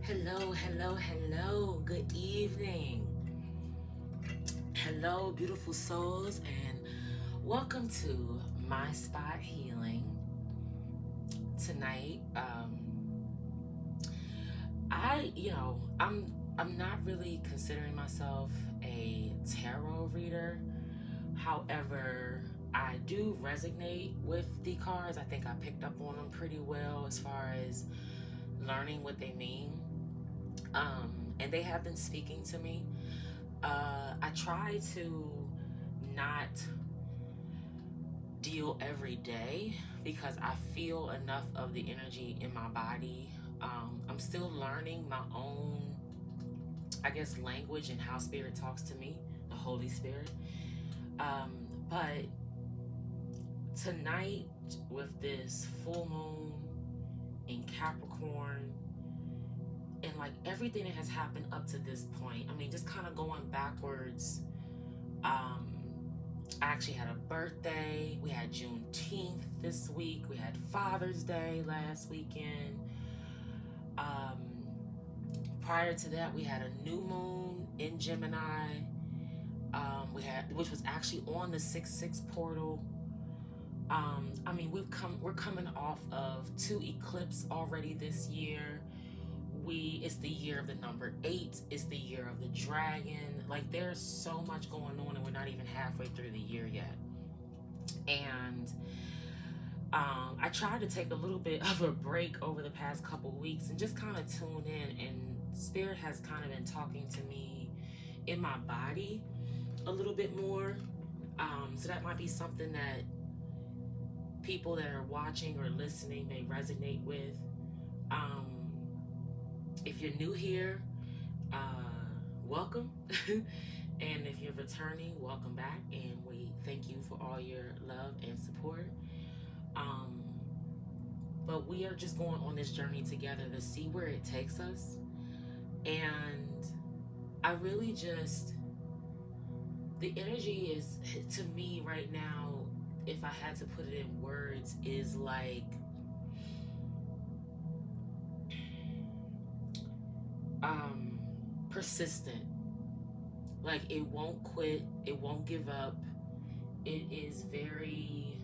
Hello, hello, hello. Good evening. Hello, beautiful souls, and welcome to MiSpot Healing. Tonight, I'm not really considering myself a tarot reader. However, I do resonate with the cards. I think I picked up on them pretty well as far as learning what they mean. And they have been speaking to me. I try to not deal every day because I feel enough of the energy in my body. I'm still learning my own, I guess, language and how spirit talks to me, the Holy Spirit. But tonight, with this full moon in Capricorn, and like everything that has happened up to this point, I mean, just kind of going backwards. I actually had a birthday. We had Juneteenth this week. We had Father's Day last weekend. Prior to that, we had a new moon in Gemini. Which was actually on the 6-6 portal. I mean, we're coming off of 2 eclipses already this year. It's the year of the number 8. It's the year of the dragon. Like, there's so much going on, and we're not even halfway through the year yet. And I tried to take a little bit of a break over the past couple weeks and just kind of tune in, and spirit has kind of been talking to me in my body a little bit more. So that might be something that people that are watching or listening may resonate with. If you're new here, welcome. And if you're returning, welcome back. And we thank you for all your love and support. But we are just going on this journey together to see where it takes us. And I really just, the energy is, to me right now, if I had to put it in words, is like, persistent. Like, it won't quit, it won't give up. It is very,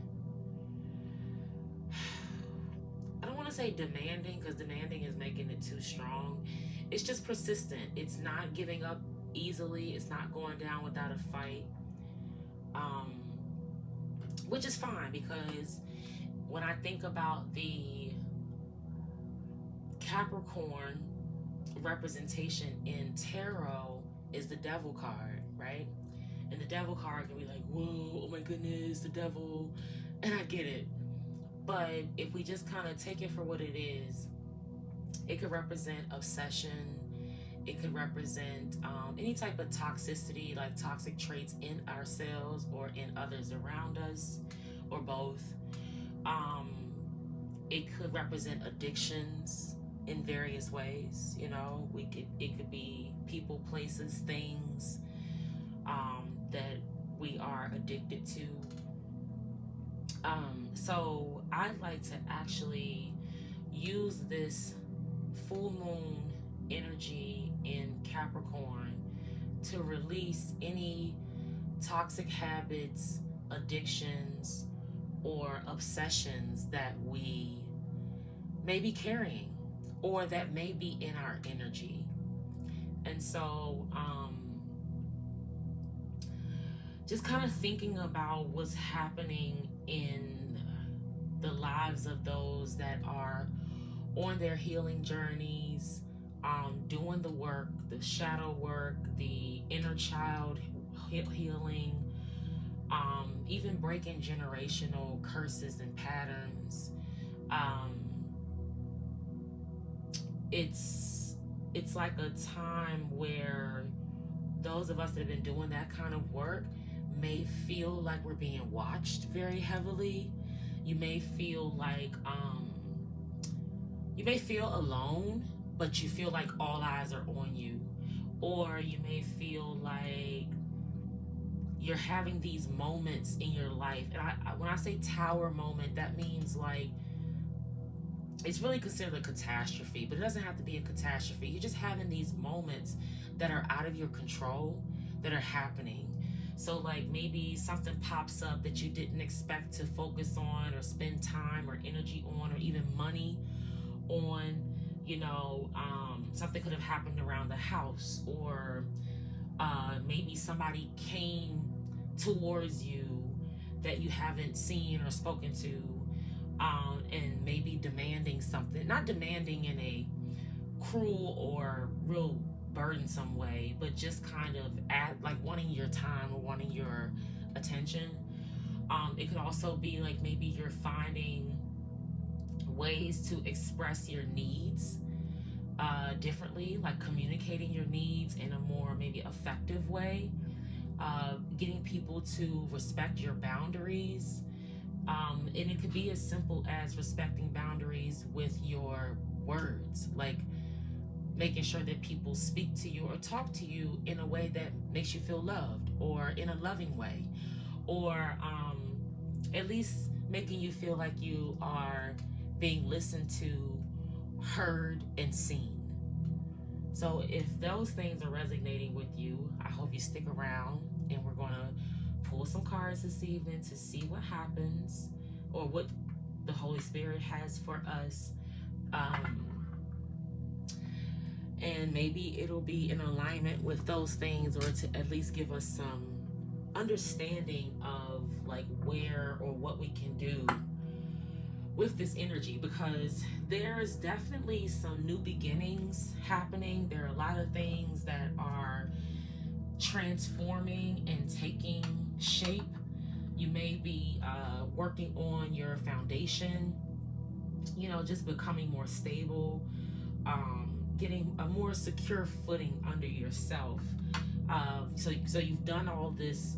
I don't want to say demanding, because demanding is making it too strong. It's just persistent. It's not giving up easily. It's not going down without a fight. Which is fine, because when I think about the Capricorn representation in tarot is the devil card, right? And the devil card can be like, whoa, oh my goodness, the devil. And I get it. But if we just kind of take it for what it is, it could represent obsession. It could represent any type of toxicity, like toxic traits in ourselves or in others around us, or both. It could represent addictions in various ways. You know, it could be people, places, things that we are addicted to. So I'd like to actually use this full moon energy in Capricorn to release any toxic habits, addictions, or obsessions that we may be carrying, or that may be in our energy. And so just kind of thinking about what's happening in the lives of those that are on their healing journeys, doing the work, the shadow work, the inner child healing, even breaking generational curses and patterns. It's like a time where those of us that have been doing that kind of work may feel like we're being watched very heavily. You may feel like you may feel alone, but you feel like all eyes are on you. Or you may feel like you're having these moments in your life. And when I say tower moment, that means like it's really considered a catastrophe, but it doesn't have to be a catastrophe. You're just having these moments that are out of your control that are happening. So like maybe something pops up that you didn't expect to focus on or spend time or energy on or even money on. Something could have happened around the house, or maybe somebody came towards you that you haven't seen or spoken to, and maybe demanding something, not demanding in a cruel or real burdensome way, but just kind of like wanting your time or wanting your attention. It could also be like maybe you're finding ways to express your needs differently, like communicating your needs in a more maybe effective way, getting people to respect your boundaries. And it could be as simple as respecting boundaries with your words, like making sure that people speak to you or talk to you in a way that makes you feel loved, or in a loving way, or at least making you feel like you are being listened to, heard, and seen. So if those things are resonating with you, I hope you stick around, and we're going to pull some cards this evening to see what happens, or what the Holy Spirit has for us. And maybe it'll be in alignment with those things, or to at least give us some understanding of like where or what we can do with this energy, because there's definitely some new beginnings happening. There are a lot of things that are transforming and taking shape. You may be working on your foundation, just becoming more stable, getting a more secure footing under yourself. So you've done all this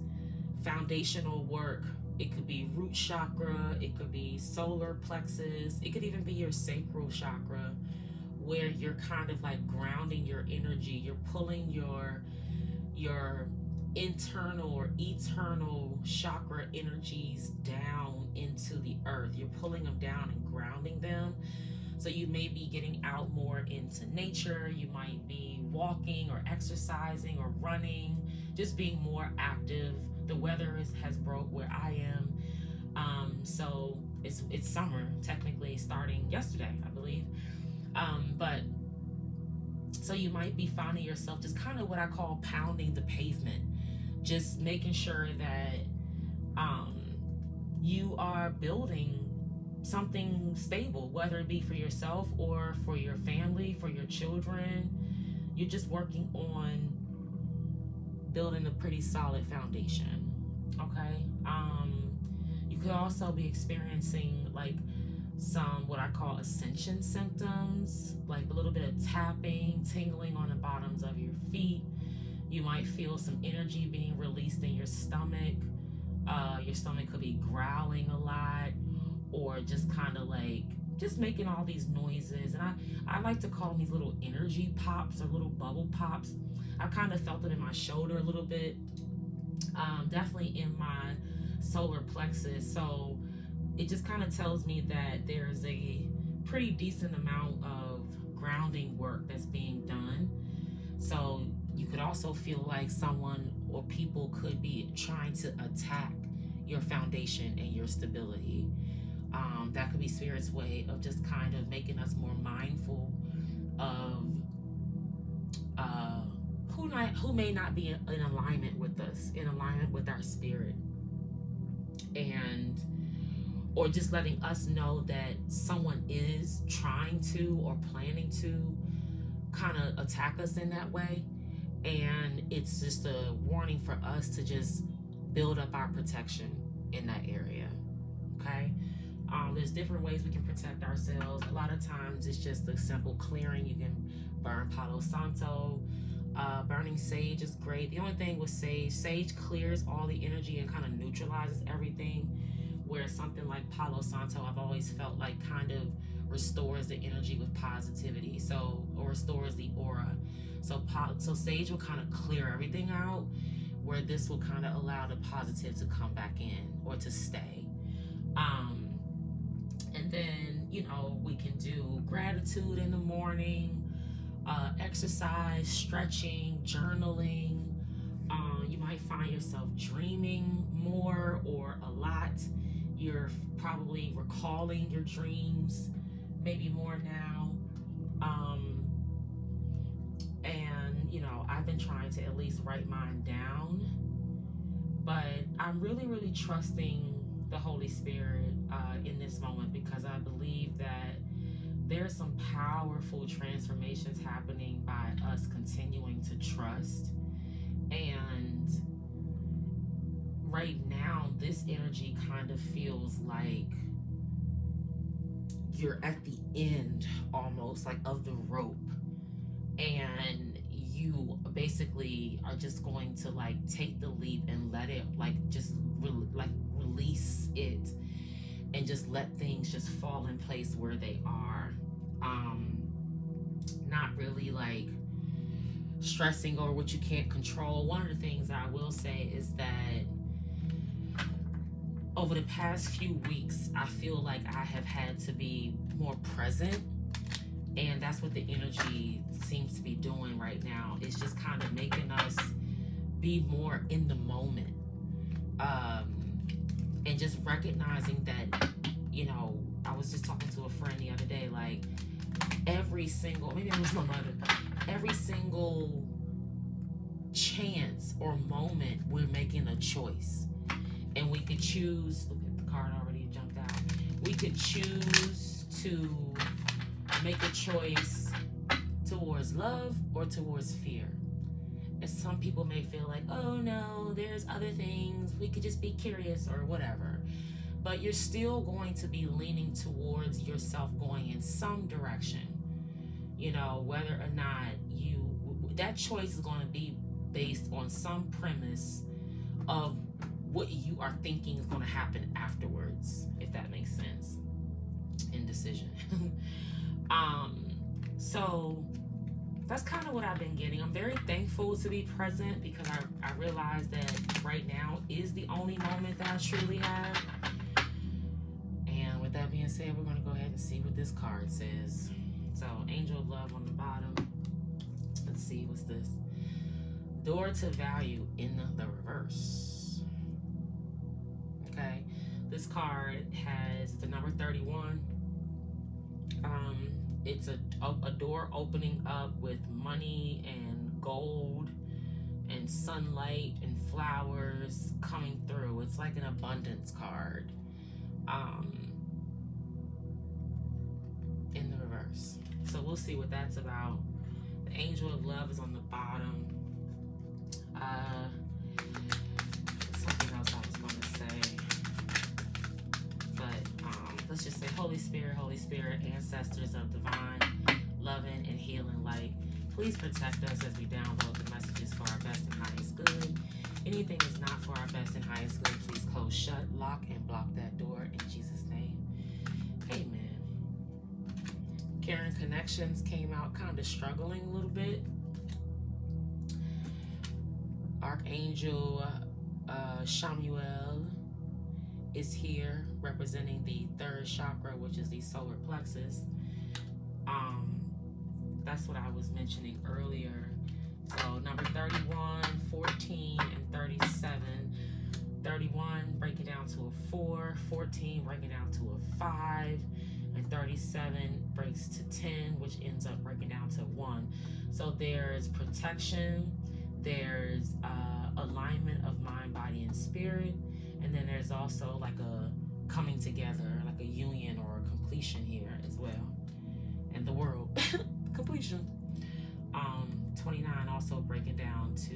foundational work. It could be root chakra, it could be solar plexus, it could even be your sacral chakra, where you're kind of like grounding your energy. You're pulling your internal or eternal chakra energies down into the earth. You're pulling them down and grounding them. So you may be getting out more into nature. You might be walking or exercising or running, just being more active. The weather has broke where I am. So it's summer, technically starting yesterday, I believe. But so you might be finding yourself just kind of what I call pounding the pavement, just making sure that you are building something stable, whether it be for yourself or for your family, for your children. You're just working on building a pretty solid foundation. Okay. You could also be experiencing like some what I call ascension symptoms, like a little bit of tapping, tingling on the bottoms of your feet. You might feel some energy being released in your stomach. Your stomach could be growling a lot, or just kind of like just making all these noises. And I like to call them these little energy pops or little bubble pops. I kind of felt it in my shoulder a little bit, definitely in my solar plexus. So it just kind of tells me that there's a pretty decent amount of grounding work that's being done. So you could also feel like someone or people could be trying to attack your foundation and your stability. That could be Spirit's way of just kind of making us more mindful of who may not be in alignment with us, in alignment with our spirit, or just letting us know that someone is trying to or planning to kind of attack us in that way. And it's just a warning for us to just build up our protection in that area. Okay. There's different ways we can protect ourselves. A lot of times it's just a simple clearing. You can burn Palo Santo. Burning sage is great. The only thing with sage clears all the energy and kind of neutralizes everything, where something like Palo Santo, I've always felt like kind of restores the energy with positivity, or restores the aura. So sage will kind of clear everything out, where this will kind of allow the positive to come back in or to stay. And then, we can do gratitude in the morning, exercise, stretching, journaling. You might find yourself dreaming more or a lot. You're probably recalling your dreams maybe more now. I've been trying to at least write mine down, but I'm really, really trusting the Holy Spirit in this moment, because I believe that there's some powerful transformations happening by us continuing to trust. And right now, this energy kind of feels like you're at the end almost like of the rope, and you basically are just going to like take the leap and let it release it and just let things just fall in place where they are. Not really like stressing over what you can't control. One of the things that I will say is that over the past few weeks, I feel like I have had to be more present, and that's what the energy seems to be doing right now. It's just kind of making us be more in the moment, and just recognizing that, I was just talking to a friend the other day, like maybe it was my mother, every single chance or moment we're making a choice. And we could choose, look at the card already jumped out. We could choose to make a choice towards love or towards fear. And some people may feel like, oh no, there's other things. We could just be curious or whatever. But you're still going to be leaning towards yourself going in some direction. Whether or not that choice is going to be based on some premise of what you are thinking is going to happen afterwards, if that makes sense. Indecision. So that's kind of what I've been getting. I'm very thankful to be present, because I realize that right now is the only moment that I truly have. And with that being said, we're going to go ahead and see what this card says. So, Angel of Love on the bottom. Let's see, what's this? Door to Value in the reverse. Okay, this card has the number 31. It's a door opening up with money and gold and sunlight and flowers coming through. It's like an abundance card in the reverse. So we'll see what that's about. The Angel of Love is on the bottom. Something else I was going to say, but let's just say Holy Spirit, ancestors of divine, loving, and healing light, please protect us as we download the messages for our best and highest good. Anything is not for our best and highest good, please close, shut, lock, and block that door in Jesus' name. Amen. Karen Connections came out kind of struggling a little bit. Archangel Shamuel is here representing the third chakra, which is the solar plexus. That's what I was mentioning earlier. So number 31, 14, and 37. 31 breaking down to a 4, 14 breaking down to a 5, and 37 breaks to 10, which ends up breaking down to 1. So there's protection, there's alignment of mind, body, and spirit, and then there's also like a coming together, like a union or a completion here as well. And the world, completion. 29 also breaking down to,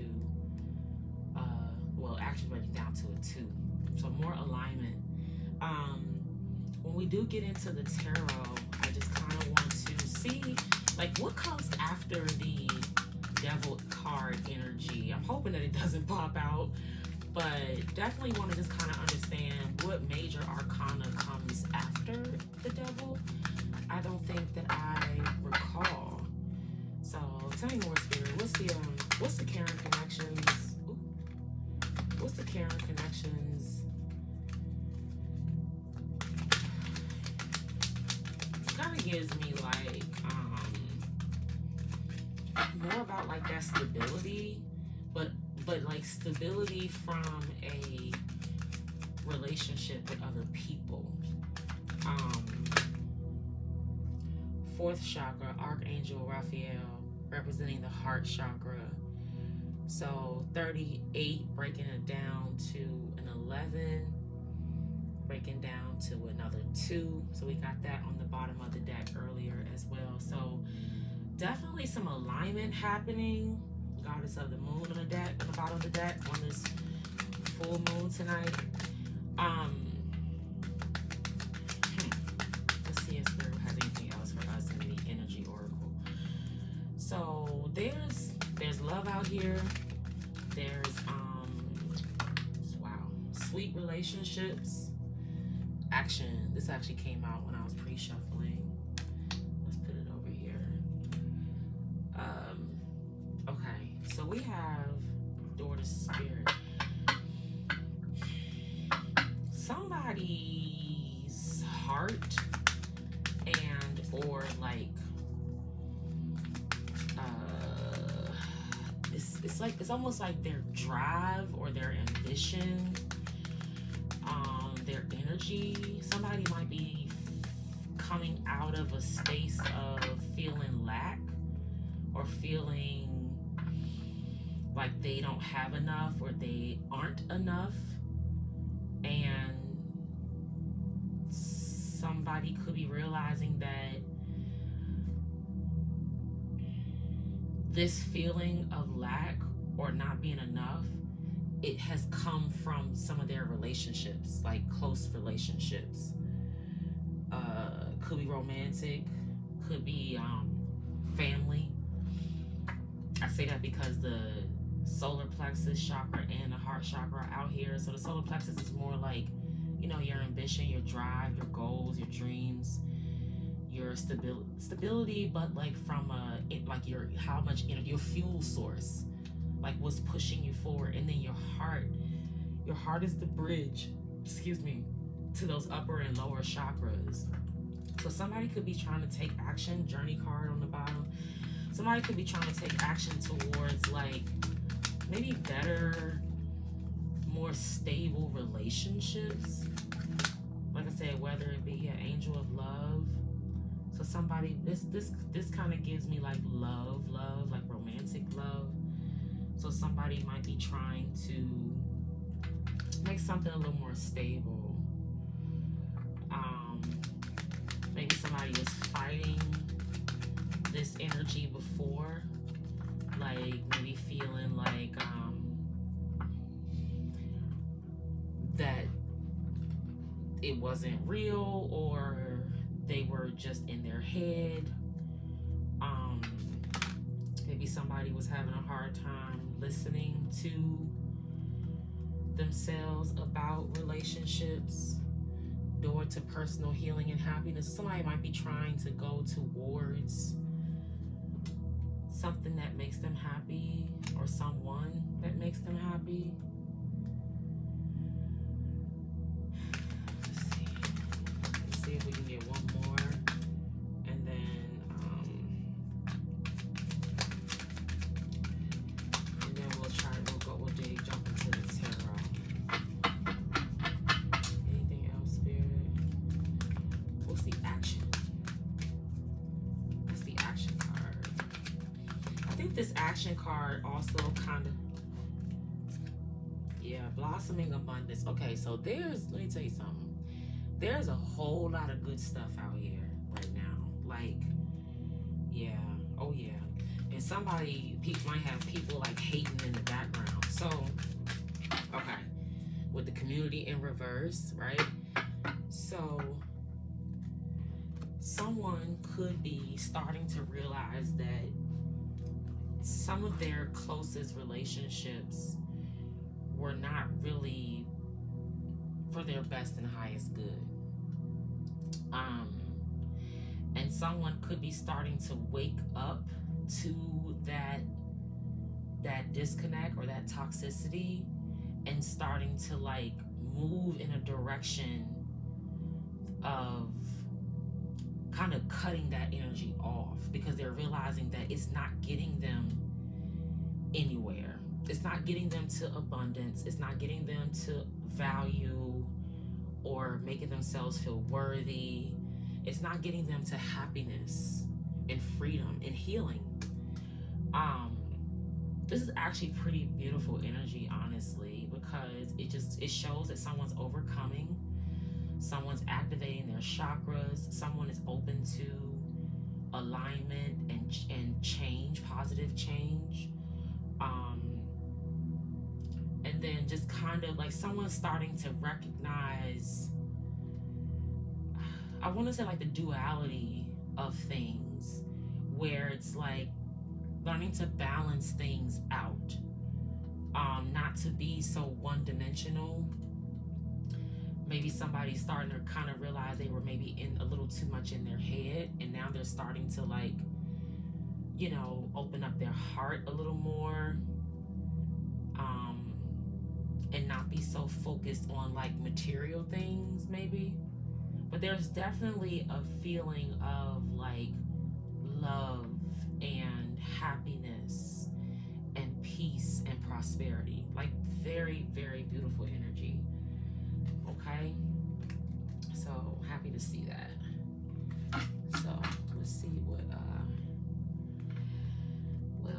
actually breaking down to a 2. So more alignment. When we do get into the tarot, I just kind of want to see like what comes after the devil card energy. I'm hoping that it doesn't pop out, but definitely want to just kind of understand what major arcana comes after the devil. I don't think that I recall. So tell me more, Spirit. What's the Karen Connections? Ooh. What's the Karen Connections gives me like more about like that stability, but like stability from a relationship with other people. Fourth chakra, Archangel Raphael, representing the heart chakra. So 38, breaking it down to an 11, breaking down to another 2. So we got that on the bottom of the deck earlier as well. So definitely some alignment happening. Goddess of the moon on the deck, on the bottom of the deck, on this full moon tonight. Let's see if Spirit has anything else for us in the energy oracle. So there's love out here. There's wow, sweet relationships. Action. This actually came out when I was pre-shuffling. Let's put it over here. Okay, so we have door to spirit. Somebody's heart and or like it's almost like their drive or their ambition, their energy. Somebody might be coming out of a space of feeling lack or feeling like they don't have enough or they aren't enough, and somebody could be realizing that this feeling of lack or not being enough, it has come from some of their relationships, like close relationships. Could be romantic, could be family. I say that because the solar plexus chakra and the heart chakra are out here. So the solar plexus is more like, you know, your ambition, your drive, your goals, your dreams, your stability, but like from like your how much energy, your fuel source, like what's pushing you forward. And then your heart is the bridge, excuse me, to those upper and lower chakras. So somebody could be trying to take action, journey card on the bottom. Somebody could be trying to take action towards like maybe better, more stable relationships. Like I said, whether it be an angel of love. So somebody, this kind of gives me like love, like romantic love. So somebody might be trying to make something a little more stable. Maybe somebody was fighting this energy before, like maybe feeling like that it wasn't real, or they were just in their head. Maybe somebody was having a hard time listening to themselves about relationships. Door to personal healing and happiness. Somebody might be trying to go towards something that makes them happy, or someone that makes them happy. Let's see if we can get one more, and then we'll jump into the tarot. Anything else, Spirit? What's the action? What's the action card? I think this action card also kind of, yeah, blossoming abundance. Okay, so let me tell you something. There's a whole lot of good stuff out here right now. Like, yeah, oh yeah. And people might have people like hating in the background. So, okay, with the community in reverse, right? So, someone could be starting to realize that some of their closest relationships were not really for their best and highest good. And someone could be starting to wake up to that disconnect or that toxicity, and starting to like move in a direction of kind of cutting that energy off, because they're realizing that it's not getting them anywhere. It's not getting them to abundance. It's not getting them to value or making themselves feel worthy. It's not getting them to happiness and freedom and healing. This is actually pretty beautiful energy, honestly, because it shows that someone's overcoming, someone's activating their chakras, someone is open to alignment and change, positive change. And then just kind of like someone's starting to recognize, I want to say like the duality of things, where it's like learning to balance things out, not to be so one-dimensional. Maybe somebody's starting to kind of realize they were maybe in a little too much in their head, and now they're starting to, like, you know, open up their heart a little more, and not be so focused on like material things maybe. But there's definitely a feeling of like love and happiness and peace and prosperity, like very, very beautiful energy. Okay, so happy to see that. So let's see what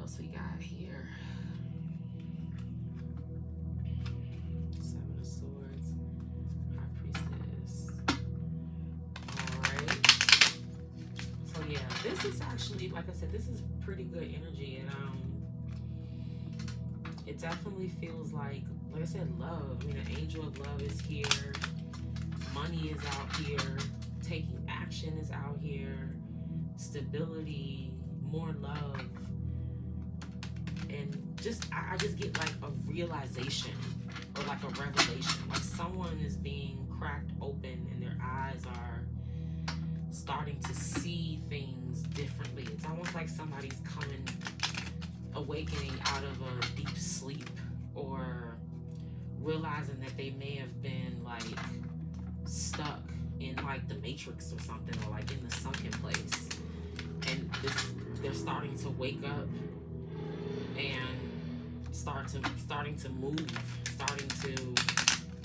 else we got here. Seven of Swords, High Priestess. All right. So yeah, this is actually, like I said, this is pretty good energy, and it definitely feels like I said, love. I mean, the angel of love is here. Money is out here. Taking action is out here. Stability, more love. And just, I just get like a realization or like a revelation. Like someone is being cracked open and their eyes are starting to see things differently. It's almost like somebody's awakening out of a deep sleep, or realizing that they may have been like stuck in like the Matrix or something, or like in the sunken place, and they're starting to wake up and starting to move, starting to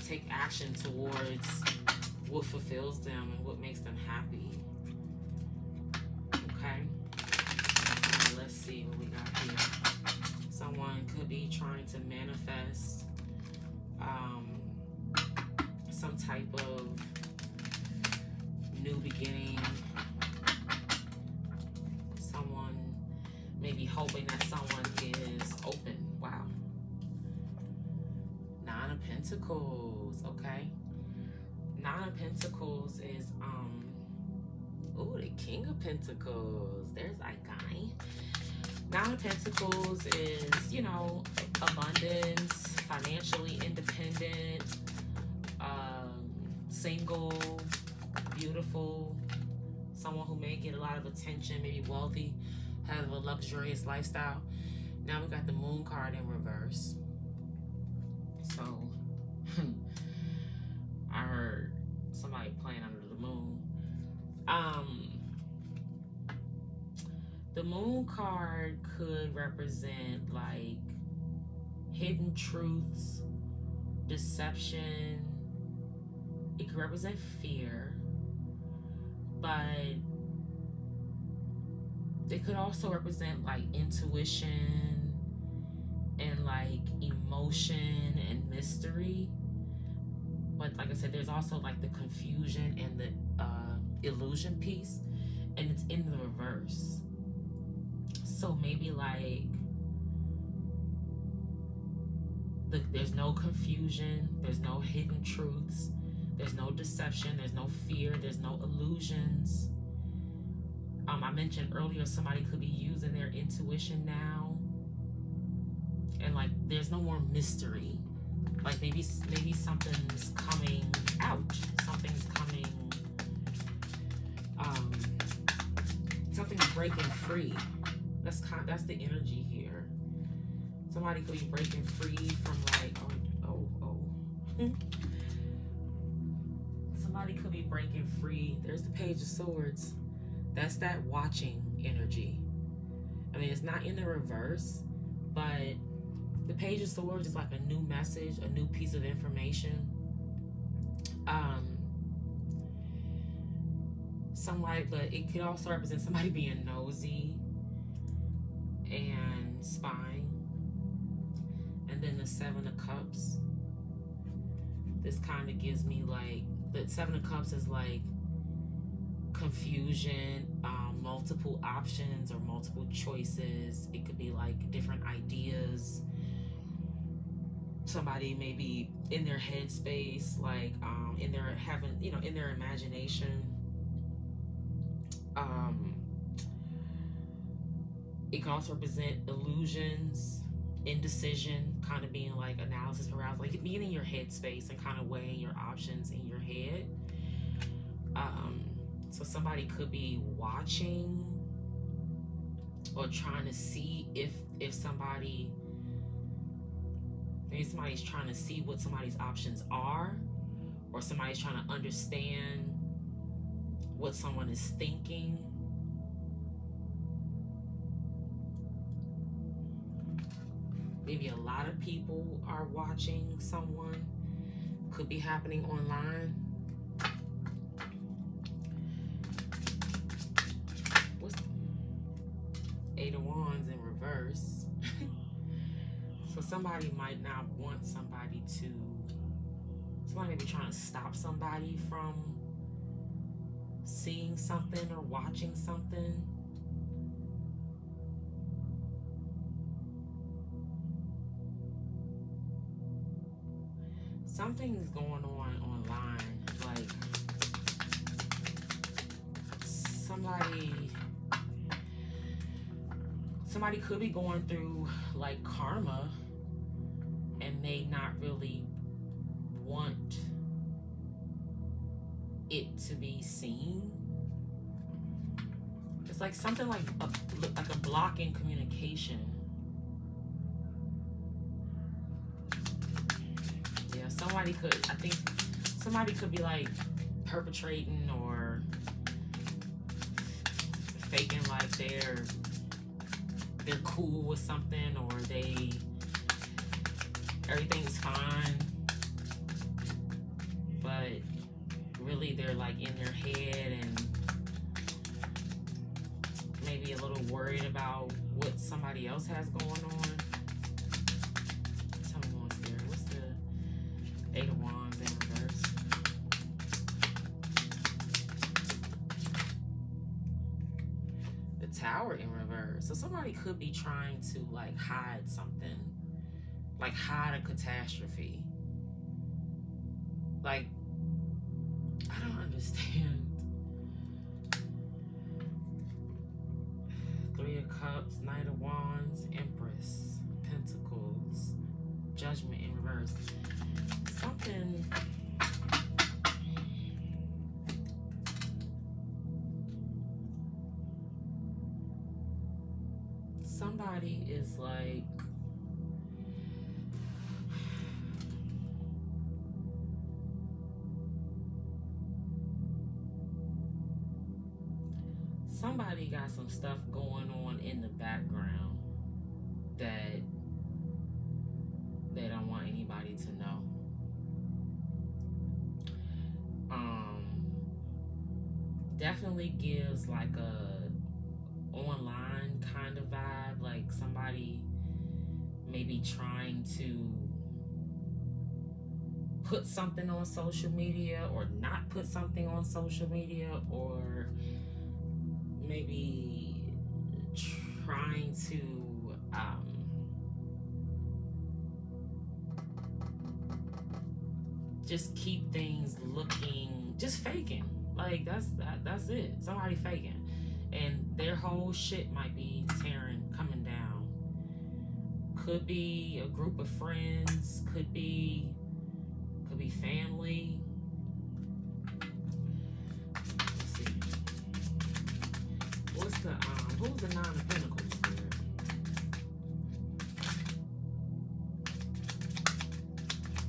take action towards what fulfills them and what makes them happy. Okay, let's see what we got here. Someone could be trying to manifest some type of new beginning. Someone may be hoping that someone is open. Wow. Nine of Pentacles. Okay. Nine of Pentacles is the King of Pentacles. There's that guy. Nine of Pentacles is, you know, abundance, financially independent, single, beautiful, someone who may get a lot of attention, maybe wealthy, have a luxurious lifestyle. Now we got the Moon card in reverse. So I heard somebody playing under the moon. The Moon card could represent like hidden truths, deception. It could represent fear, but it could also represent like intuition and like emotion and mystery. But like I said, there's also like the confusion and the illusion piece, and it's in the reverse. So maybe like there's no confusion, there's no hidden truths, there's no deception, there's no fear, there's no illusions. I mentioned earlier somebody could be using their intuition now, and like there's no more mystery. Like maybe something's coming out, something's coming, something's breaking free. That's the energy here. Somebody could be breaking free from like somebody could be breaking free. There's the Page of Swords. That's that watching energy. I mean, it's not in the reverse, but the Page of Swords is like a new message, a new piece of information. But it could also represent somebody being nosy and spying. And then the Seven of Cups. This kind of gives me like, the Seven of Cups is like confusion, multiple options or multiple choices. It could be like different ideas. Somebody may be in their headspace, like in their in their imagination. It can also represent illusions, indecision, kind of being like analysis paralysis, like being in your headspace and kind of weighing your options in your head. So somebody could be watching or trying to see if maybe somebody's trying to see what somebody's options are, or somebody's trying to understand what someone is thinking. Maybe a lot of people are watching someone. Could be happening online. What's Eight of Wands in reverse? So somebody might not want somebody may be trying to stop somebody from seeing something or watching something. Something's going on online, like somebody could be going through like karma and may not really want it to be seen. It's like something like a block in communication. Yeah, somebody could be like perpetrating or faking like they're cool with something, or everything's fine, but really they're like in their head and maybe a little worried about what somebody else has going on. Tell me what's there. What's the Eight of Wands in reverse? The Tower in reverse. So somebody could be trying to like hide something, like hide a catastrophe. Like, I don't understand. Three of Cups, Knight of Wands, Empress, Pentacles, Judgment in reverse. Somebody is like, somebody got some stuff going on in the background that they don't want anybody to know. Definitely gives like a online kind of vibe, like somebody maybe trying to put something on social media or not put something on social media, or maybe trying to just keep things looking, just faking. Like that's it. Somebody faking, and their whole shit might be coming down. Could be a group of friends. Could be family. Let's see. What's the who's the Nine of Pentacles here?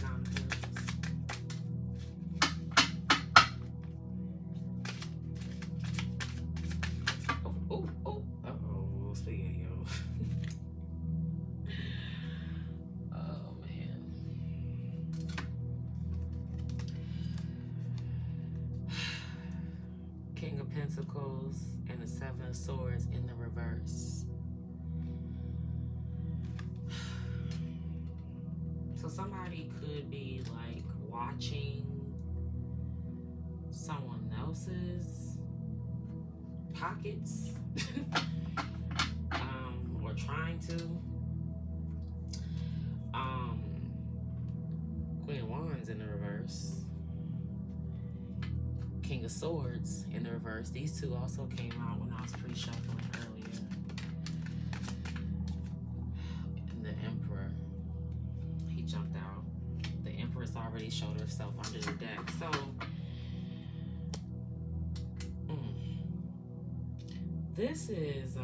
Nine of Pentacles. Swords in the reverse. So somebody could be like watching someone else's pockets or trying to. Queen of Wands in the reverse. King of Swords in the reverse. These two also came out when I was pre-shuffling earlier. And the Emperor, he jumped out. The Empress already showed herself under the deck. So, this is,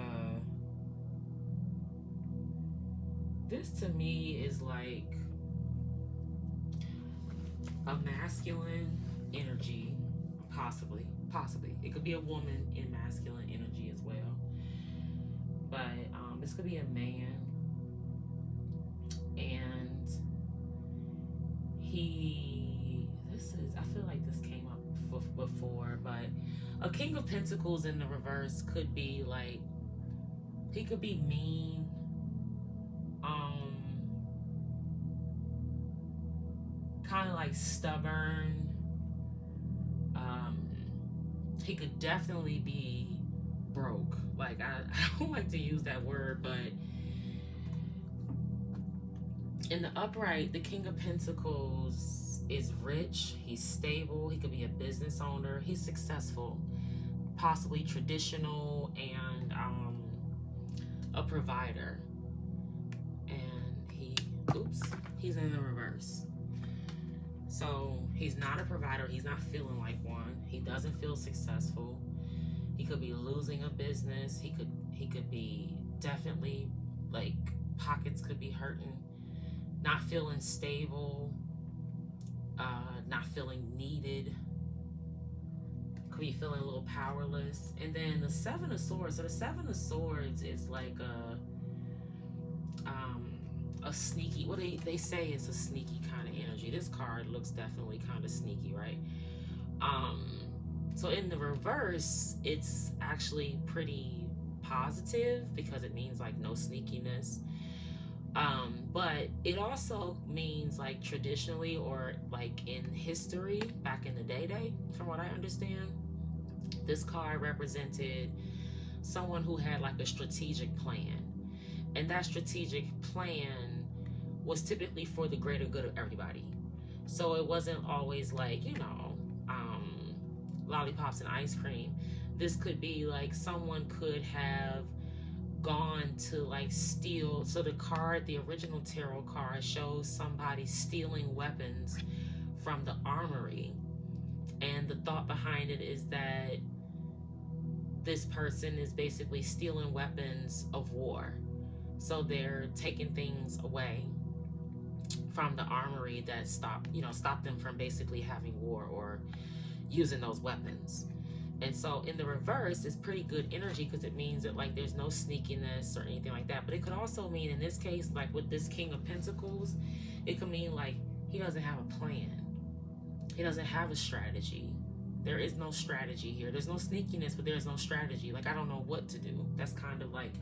this to me is like a masculine energy. Possibly. It could be a woman in masculine energy as well. But this could be a man. And I feel like this came up before, but a King of Pentacles in the reverse could be like, he could be mean. Kind of like stubborn. He could definitely be broke. Like, I don't like to use that word, but in the upright, the King of Pentacles is rich. He's stable. He could be a business owner. He's successful, possibly traditional, and a provider. And he's in the reverse. So he's not a provider. He's not feeling like one. He doesn't feel successful. He could be losing a business. He could be definitely, like, pockets could be hurting. Not feeling stable. Not feeling needed. Could be feeling a little powerless. And then the Seven of Swords. So the Seven of Swords is like a sneaky, what they say is a sneaky kind of energy. This card looks definitely kind of sneaky, right? So in the reverse, it's actually pretty positive because it means like no sneakiness. But it also means like traditionally, or like in history, back in the day, from what I understand, this card represented someone who had like a strategic plan. And that strategic plan was typically for the greater good of everybody. So it wasn't always like, lollipops and ice cream. This could be like someone could have gone to like steal. So the original tarot card shows somebody stealing weapons from the armory. And the thought behind it is that this person is basically stealing weapons of war. So they're taking things away from the armory that stop them from basically having war or using those weapons. And so in the reverse, it's pretty good energy because it means that like there's no sneakiness or anything like that. But it could also mean, in this case, like with this King of Pentacles, it could mean like he doesn't have a plan. He doesn't have a strategy. There is no strategy here. There's no sneakiness, but there's no strategy. Like, I don't know what to do. That's kind of like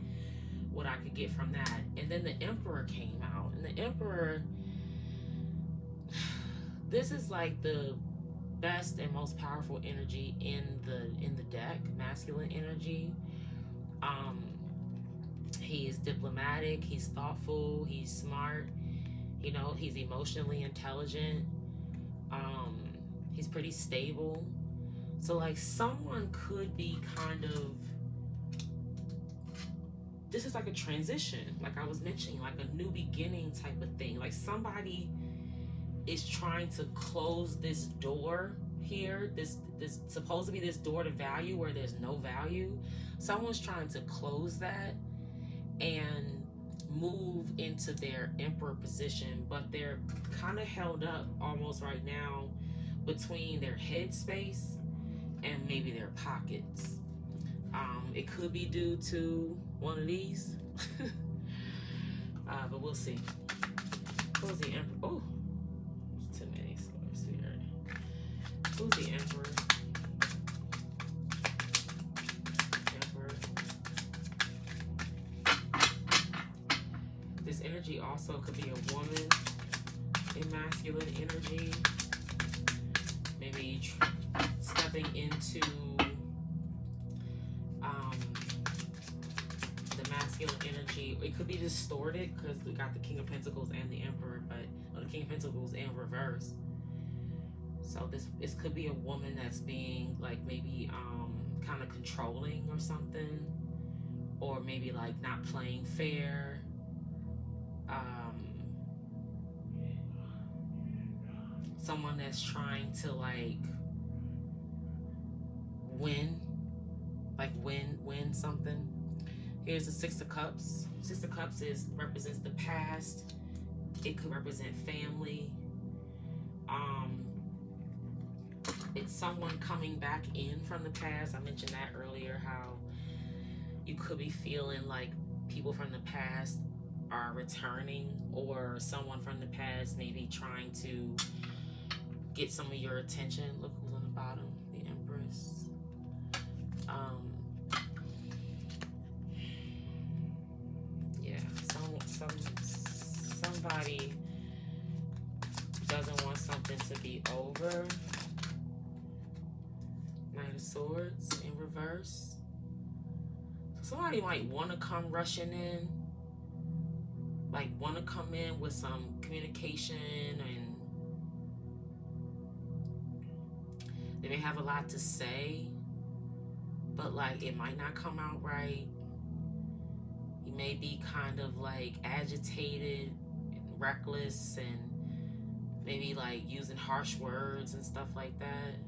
what I could get from that. And then the Emperor came out. And the Emperor, this is like the best and most powerful energy in the deck, masculine energy. He is diplomatic, he's thoughtful, he's smart, he's emotionally intelligent, he's pretty stable. So like someone could be kind of, this is like a transition, like I was mentioning, like a new beginning type of thing. Like somebody is trying to close this door here, this supposed to be this door to value where there's no value. Someone's trying to close that and move into their Emperor position, but they're kind of held up almost right now between their head space and maybe their pockets. It could be due to one of these, but we'll see. Who's the Emperor? Oh, there's too many swords here. Who's the Emperor? Emperor. energy also could be a woman in masculine energy. Maybe stepping into the masculine energy. It could be distorted because we got the King of Pentacles and the Emperor, but the King of Pentacles in reverse. So this could be a woman that's being like maybe kind of controlling or something, or maybe like not playing fair. Someone that's trying to like win something. Here's the Six of Cups. Six of Cups represents the past. It could represent family. It's someone coming back in from the past. I mentioned that earlier, how you could be feeling like people from the past are returning, or someone from the past maybe trying to get some of your attention. Look who's on the bottom, the Empress. Yeah, somebody doesn't want something to be over. Knight of Swords in reverse. So somebody might want to come rushing in, like want to come in with some communication, and they may have a lot to say, but like it might not come out right. You may be kind of like agitated and reckless, and maybe like using harsh words and stuff like that.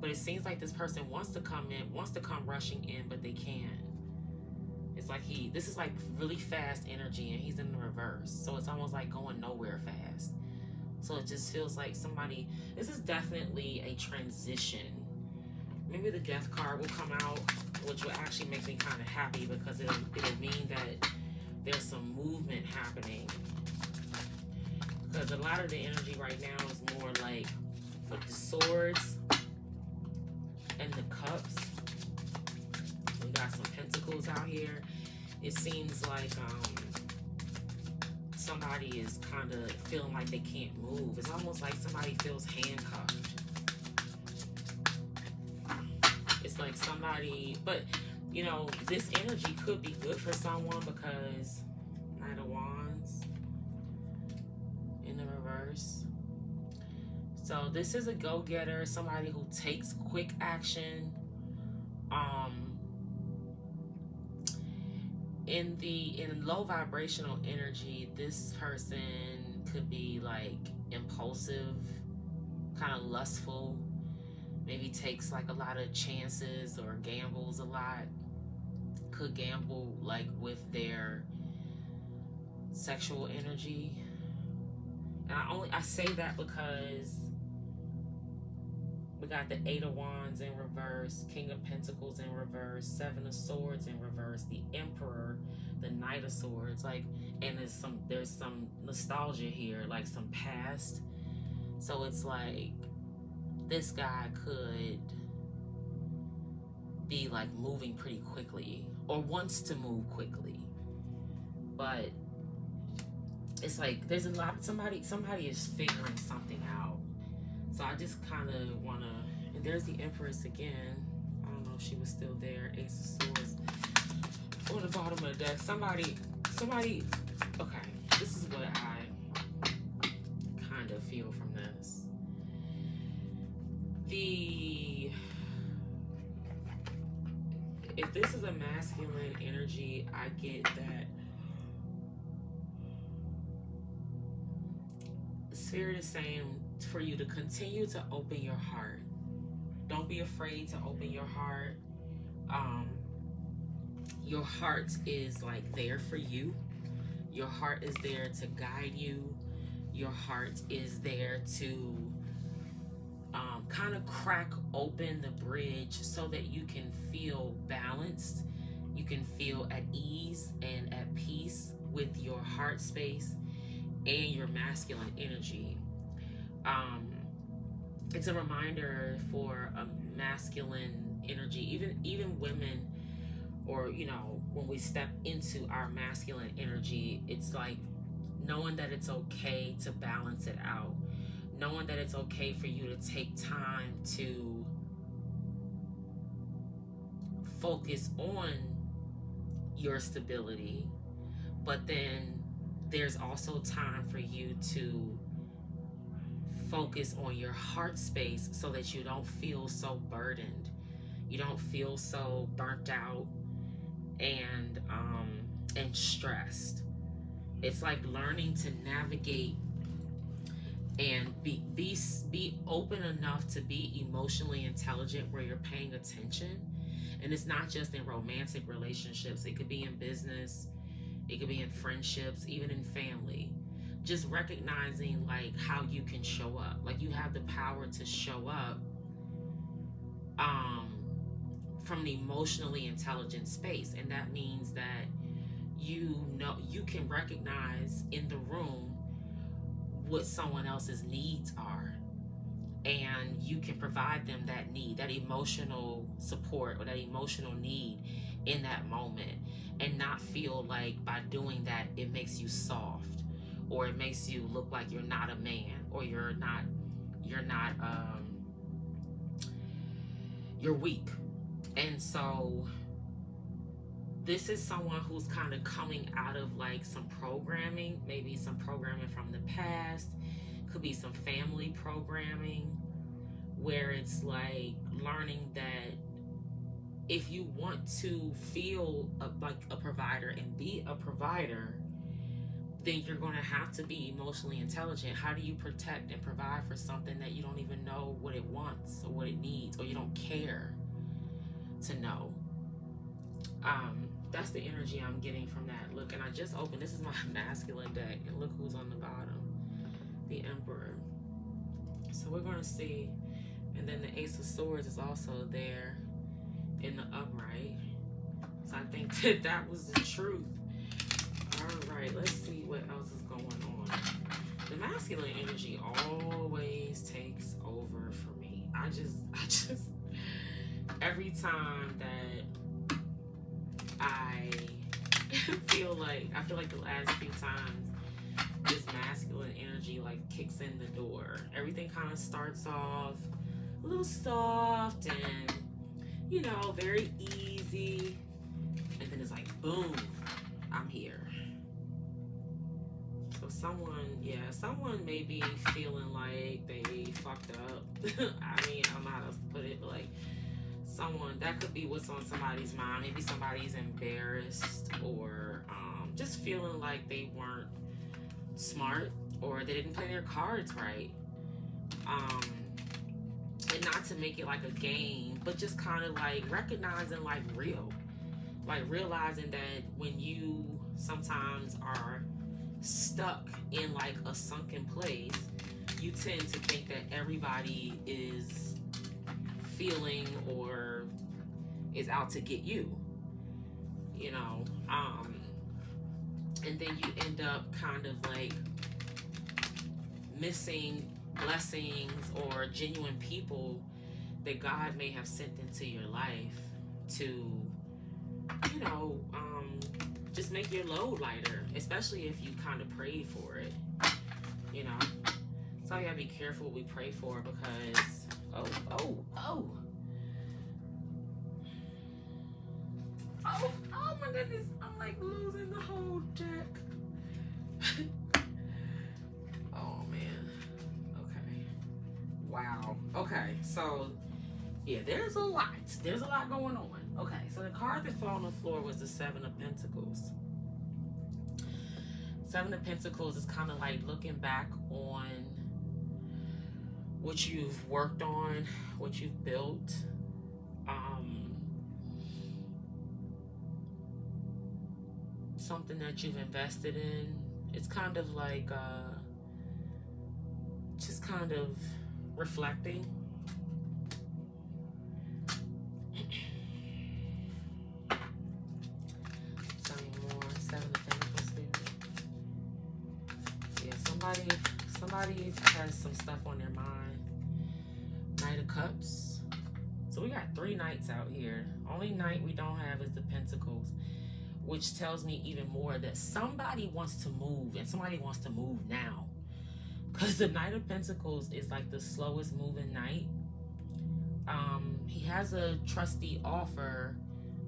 But it seems like this person wants to come rushing in, but they can't. It's like this is like really fast energy, and he's in the reverse. So it's almost like going nowhere fast. So it just feels like this is definitely a transition. Maybe the Death card will come out, which will actually make me kind of happy, because it'll mean that there's some movement happening. Because a lot of the energy right now is more like with the swords and the cups. We got some pentacles out here. It seems like somebody is kind of feeling like they can't move. It's almost like somebody feels handcuffed. It's like somebody, but you know, this energy could be good for someone, because Knight of Wands in the reverse. So this is a go-getter, somebody who takes quick action. In low vibrational energy, this person could be like impulsive, kind of lustful, maybe takes like a lot of chances or gambles a lot. Could gamble like with their sexual energy. And I say that because we got the Eight of Wands in reverse, King of Pentacles in reverse, Seven of Swords in reverse, the Emperor, the Knight of Swords, like, and there's some nostalgia here, like some past. So it's like this guy could be like moving pretty quickly, or wants to move quickly, but it's like there's a lot. Somebody is figuring something out. So I just kind of want to, and there's the Empress again. I don't know if she was still there. Ace of Swords on the bottom of the deck. Somebody, okay, this is what I kind of feel from this. If this is a masculine energy, I get that Spirit is saying for you to continue to open your heart. Don't be afraid to open your heart. Your heart is like there for you. Your heart is there to guide you. Your heart is there to kind of crack open the bridge so that you can feel balanced. You can feel at ease and at peace with your heart space and your masculine energy. It's a reminder for a masculine energy, even women, or when we step into our masculine energy, it's like knowing that it's okay to balance it out, knowing that it's okay for you to take time to focus on your stability, but then there's also time for you to focus on your heart space so that you don't feel so burdened, you don't feel so burnt out and stressed. It's like learning to navigate and be open enough to be emotionally intelligent where you're paying attention. And it's not just in romantic relationships, it could be in business, it could be in friendships, even in family. Just recognizing like how you can show up, like you have the power to show up from an emotionally intelligent space. And that means that you know you can recognize in the room what someone else's needs are, and you can provide them that need, that emotional support or that emotional need in that moment, and not feel like by doing that it makes you soft, or it makes you look like you're not a man, or you're weak. And so this is someone who's kind of coming out of like some programming, maybe some programming from the past, could be some family programming, where it's like learning that if you want to feel like a provider and be a provider, then you're going to have to be emotionally intelligent. How do you protect and provide for something that you don't even know what it wants or what it needs, or you don't care to know? That's the energy I'm getting from that. Look, and I just opened, this is my masculine deck, and look who's on the bottom, the Emperor. So we're going to see, and then the Ace of Swords is also there in the upright. So I think that was the truth. All right, let's see what else is going on. The masculine energy always takes over for me. I just every time that I feel like the last few times this masculine energy like kicks in the door, everything kind of starts off a little soft and, you know, very easy, and then it's like boom, I'm here. So someone may be feeling like they fucked up. I mean, I don't know how to put it, but like someone, that could be what's on somebody's mind. Maybe somebody's embarrassed, or just feeling like they weren't smart, or they didn't play their cards right. And not to make it like a game, but just kind of like recognizing like realizing that when you sometimes are stuck in like a sunken place, you tend to think that everybody is feeling or is out to get you, you know, and then you end up kind of like missing blessings or genuine people that God may have sent into your life to, you know, just make your load lighter, especially if you kind of prayed for it, you know. So you gotta be careful what we pray for, because oh my goodness, I'm like losing the whole deck. Oh man. Okay. Wow. Okay, so yeah, there's a lot going on. Okay, so the card that fell on the floor was the Seven of Pentacles. Seven of Pentacles is kind of like looking back on what you've worked on, what you've built, something that you've invested in. It's kind of like just kind of reflecting. Tell me more. Seven of Pentacles here. Yeah, somebody has some stuff on their mind. Knight of Cups. So we got 3 knights out here. Only knight we don't have is the Pentacles. which tells me even more that somebody wants to move, and somebody wants to move now. Because the Knight of Pentacles is like the slowest moving knight. He has a trusty offer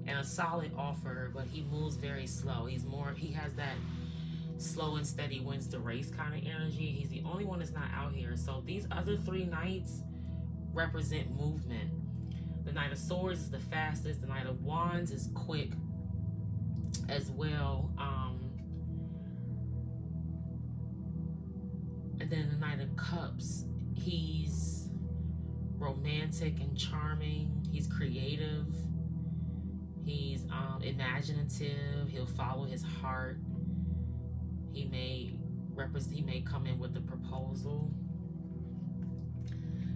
and a solid offer, but he moves very slow. He has that slow and steady wins the race kind of energy. He's the only one that's not out here. So these other three knights represent movement. The Knight of Swords is the fastest. The Knight of Wands is quick as well. And then the Knight of Cups, he's romantic and charming. He's creative. He's imaginative. He'll follow his heart. He may come in with a proposal.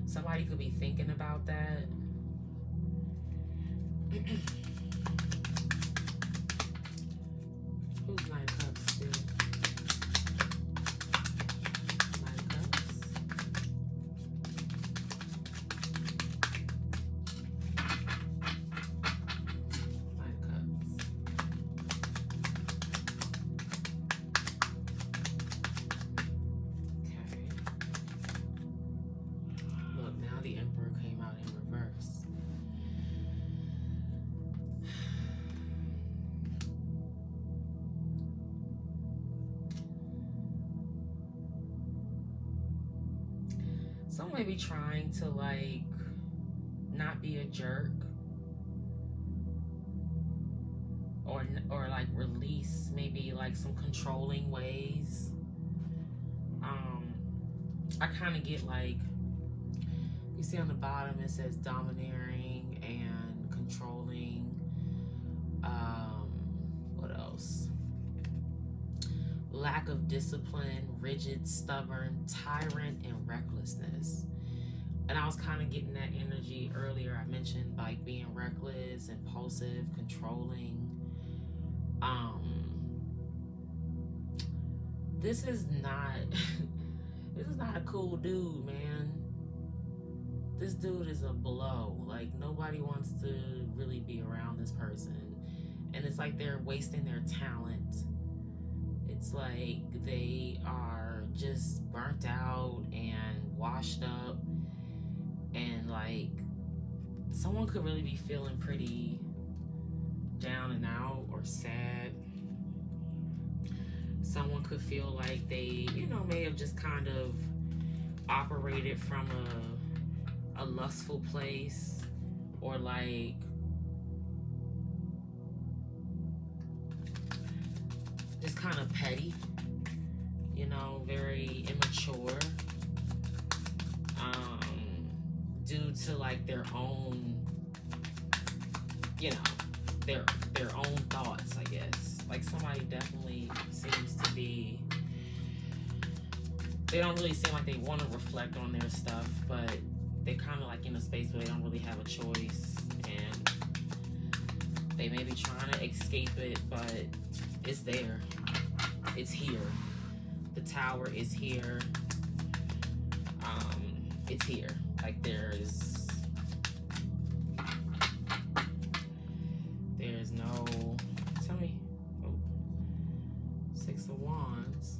Somebody could be thinking about that. Who's Knight of Cups, Spirit? Knight of Cups. Knight of Cups. Okay. Look, now the Emperor came out in reverse. Someone may be trying to like not be a jerk, or like release maybe like some controlling ways. I kind of get like, you see on the bottom it says domineering and controlling. What else? Lack of discipline, rigid, stubborn, tyrant, and recklessness. And I was kind of getting that energy earlier. I mentioned like being reckless, impulsive, controlling. This is not a cool dude, man. This dude is a blow. Like, nobody wants to really be around this person. And it's like they're wasting their talent. It's like they are just burnt out and washed up, and like someone could really be feeling pretty down and out or sad. Someone could feel like they, may have just kind of operated from a lustful place, or like just kind of petty, very immature, due to like their own, their own thoughts, I guess. Like, somebody definitely seems to be, they don't really seem like they want to reflect on their stuff, but they're kind of like in a space where they don't really have a choice, and they may be trying to escape it, but it's there. It's here. The Tower is here. It's here. Like, there's no, tell me, Six of Wands.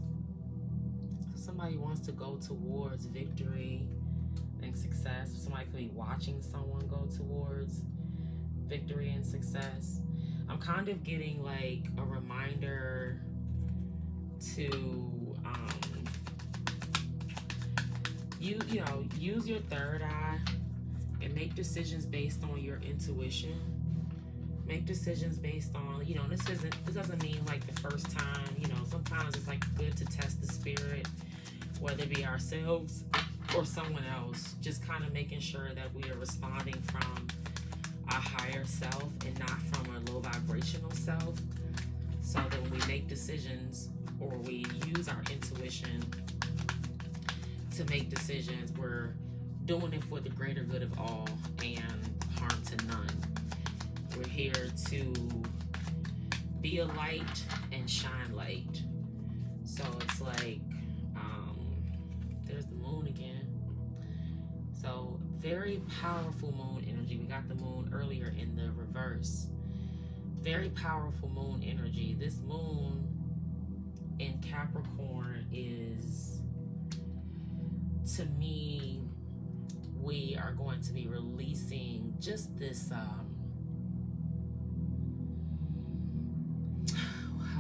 So somebody wants to go towards victory and success. Somebody could be watching someone go towards victory and success. I'm kind of getting like a reminder to use your third eye and make decisions based on your intuition. Make decisions based on, this doesn't mean like the first time, sometimes it's like good to test the spirit, whether it be ourselves or someone else, just kind of making sure that we are responding from our higher self and not from our low vibrational self, so that when we make decisions or we use our intuition to make decisions, we're doing it for the greater good of all and harm to none. We're here to be a light and shine light. So it's like, there's the moon again. So very powerful moon energy. We got the moon earlier in the reverse. very powerful moon energy. This moon in Capricorn is, to me, we are going to be releasing just this, how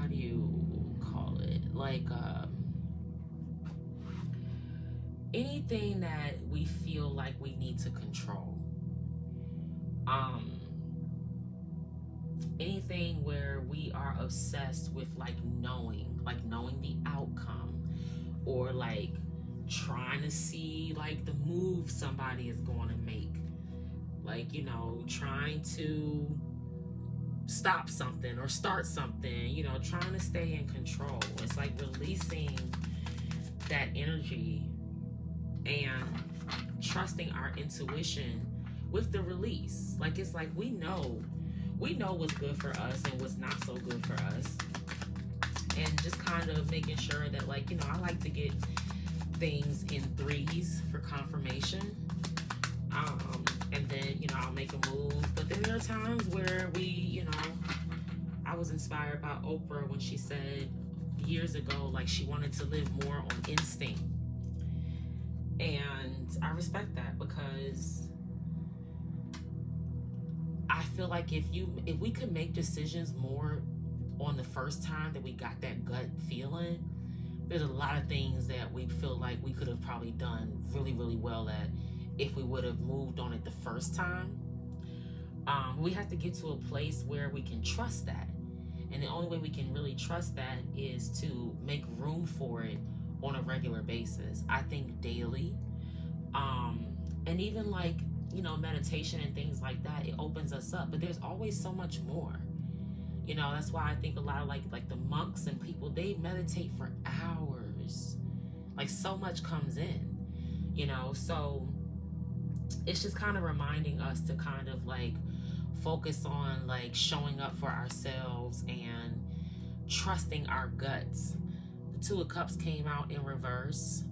do you call it? Like, anything that we feel like we need to control. Anything where we are obsessed with like knowing the outcome, or like trying to see like the move somebody is going to make, like, you know, trying to stop something or start something, you know, trying to stay in control. It's like releasing that energy and trusting our intuition with the release. Like, it's like we know what's good for us and what's not so good for us, and just kind of making sure that, like, you know, I like to get things in threes for confirmation, and then, you know, I'll make a move. But then there are times where I was inspired by Oprah when she said years ago, like, she wanted to live more on instinct, and I respect that, because I feel like if we could make decisions more on the first time that we got that gut feeling, there's a lot of things that we feel like we could have probably done really, really well at if we would have moved on it the first time. We have to get to a place where we can trust that. And the only way we can really trust that is to make room for it on a regular basis. I think daily. And even like, you know, meditation and things like that, it opens us up. But there's always so much more. You know, that's why I think a lot of like the monks and people, they meditate for hours. Like, so much comes in, you know. So it's just kind of reminding us to kind of like focus on like showing up for ourselves and trusting our guts. The Two of Cups came out in reverse.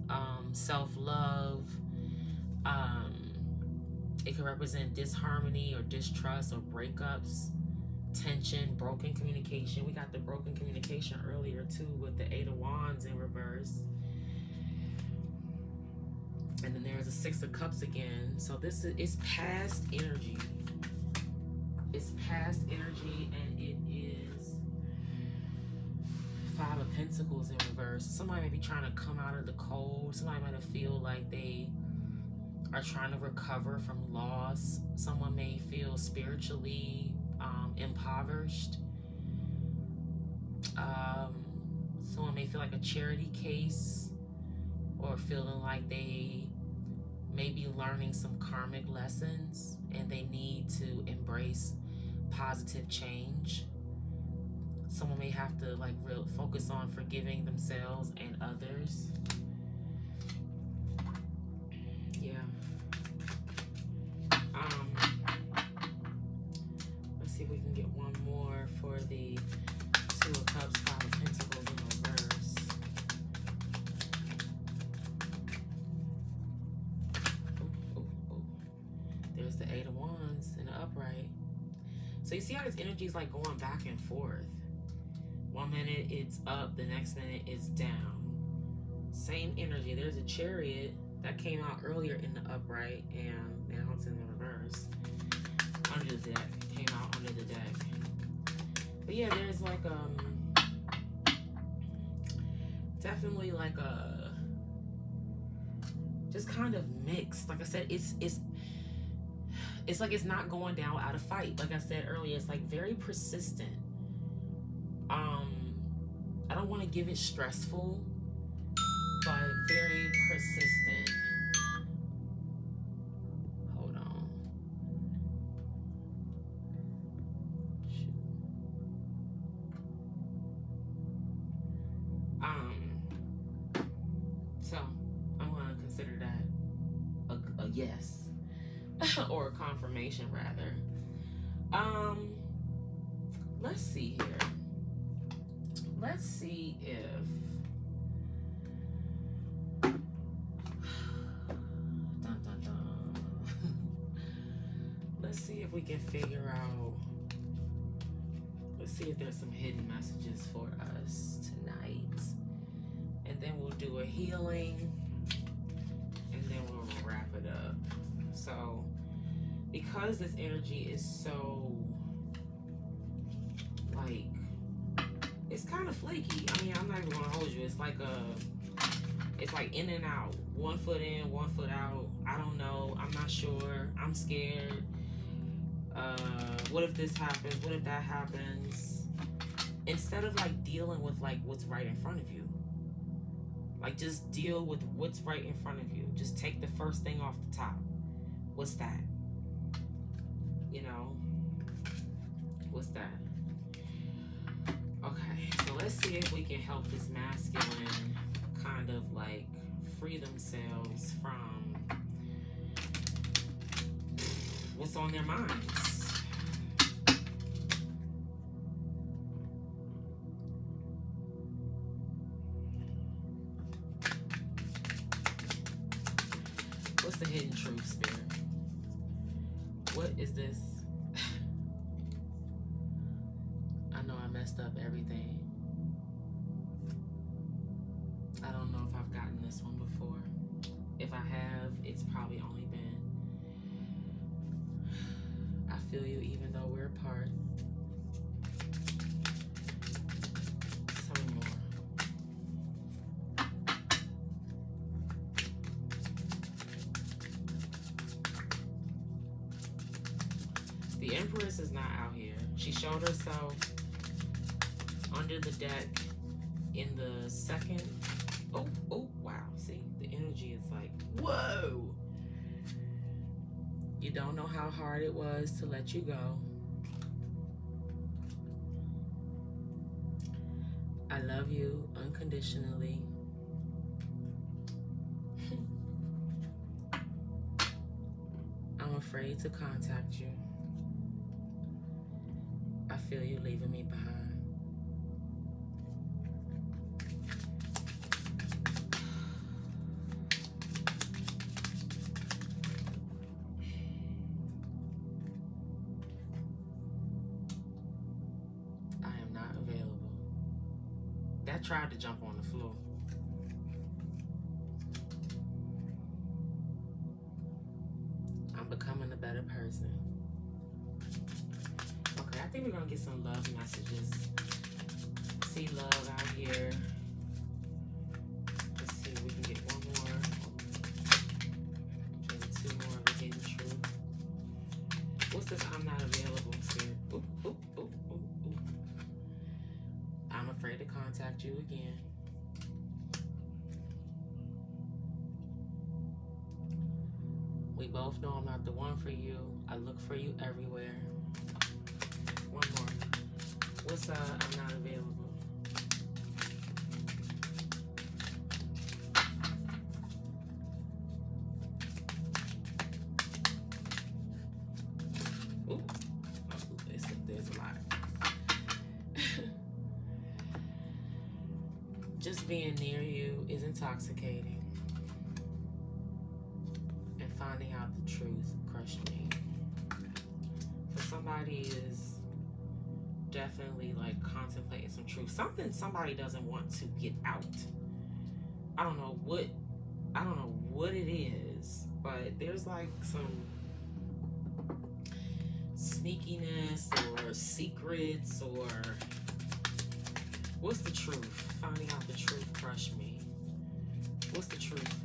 Self-love. It could represent disharmony or distrust or breakups, tension, broken communication. We got the broken communication earlier too with the Eight of Wands in reverse. And then there's a Six of Cups again. So this is past energy. It's past energy, and it is Five of Pentacles in reverse. Somebody may be trying to come out of the cold. Somebody might feel like they are trying to recover from loss. Someone may feel spiritually impoverished. Someone may feel like a charity case, or feeling like they may be learning some karmic lessons and they need to embrace positive change. Someone may have to like focus on forgiving themselves and others. Yeah. Let's see if we can get one more for the Two of Cups, Five of Pentacles in reverse. There's the Eight of Wands in the upright. So you see how this energy is like going back and forth. One minute it's up, the next minute it's down. Same energy. There's a Chariot that came out earlier in the upright, and now it's in the reverse. Under the deck. Came out under the deck. But yeah, there's like definitely like a just kind of mixed. Like I said, it's like it's not going down without a fight. Like I said earlier, it's like very persistent. I don't want to give it stressful, but very persistent. Hold on. Shoot. So I'm gonna consider that a yes. Or a confirmation rather. Let's see here. Let's see if let's see if we can figure out see if there's some hidden messages for us tonight. And then we'll do a healing. And then we'll wrap it up. So, because this energy is so, like, it's kind of flaky. I mean, I'm not even gonna hold you. It's like in and out. 1 foot in, 1 foot out. I don't know. I'm not sure. I'm scared. What if this happens? What if that happens? Instead of like dealing with like what's right in front of you. Like, just deal with what's right in front of you. Just take the first thing off the top. What's that? You know? What's that? Okay, so let's see if we can help this masculine kind of like free themselves from what's on their minds. What's the hidden truth, Spirit? What is this? I know I messed up everything. I don't know if I've gotten this one before. If I have, it's probably only been, I feel you even though we're apart. Tell me more. The Empress is not out here. She showed herself under the deck in the second. Oh, wow. See, the energy is like, whoa. You don't know how hard it was to let you go. I love you unconditionally. I'm afraid to contact you. I feel you leaving me behind. I am not available. That tried to jump on the floor. I'm becoming a better person. Okay, I think we're gonna get some love messages. See love out here. Let's see if we can get one more. Maybe 2 more of the hidden truth. What's this? I'm not available, Spirit. Oop, oop, oop, oop, oop. I'm afraid to contact you again. We both know I'm not the one for you. I look for you everywhere. One more. What's I'm not available. Ooh. Oh, there's a lot. Just being near you is intoxicating. And finding out the truth crushed me. So somebody is definitely like contemplating some truth. Something somebody doesn't want to get out. I don't know what it is, but there's like some sneakiness or secrets or what's the truth? Finding out the truth crushed me. What's the truth?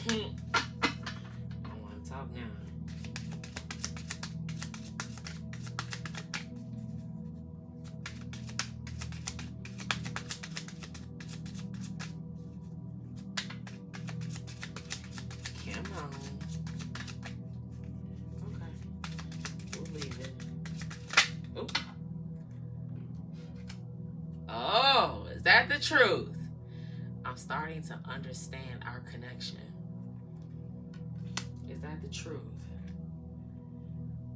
I don't want to talk now. Come on. Okay. We'll leave it. Oh. Oh, is that the truth? I'm starting to understand our connection. Is that the truth?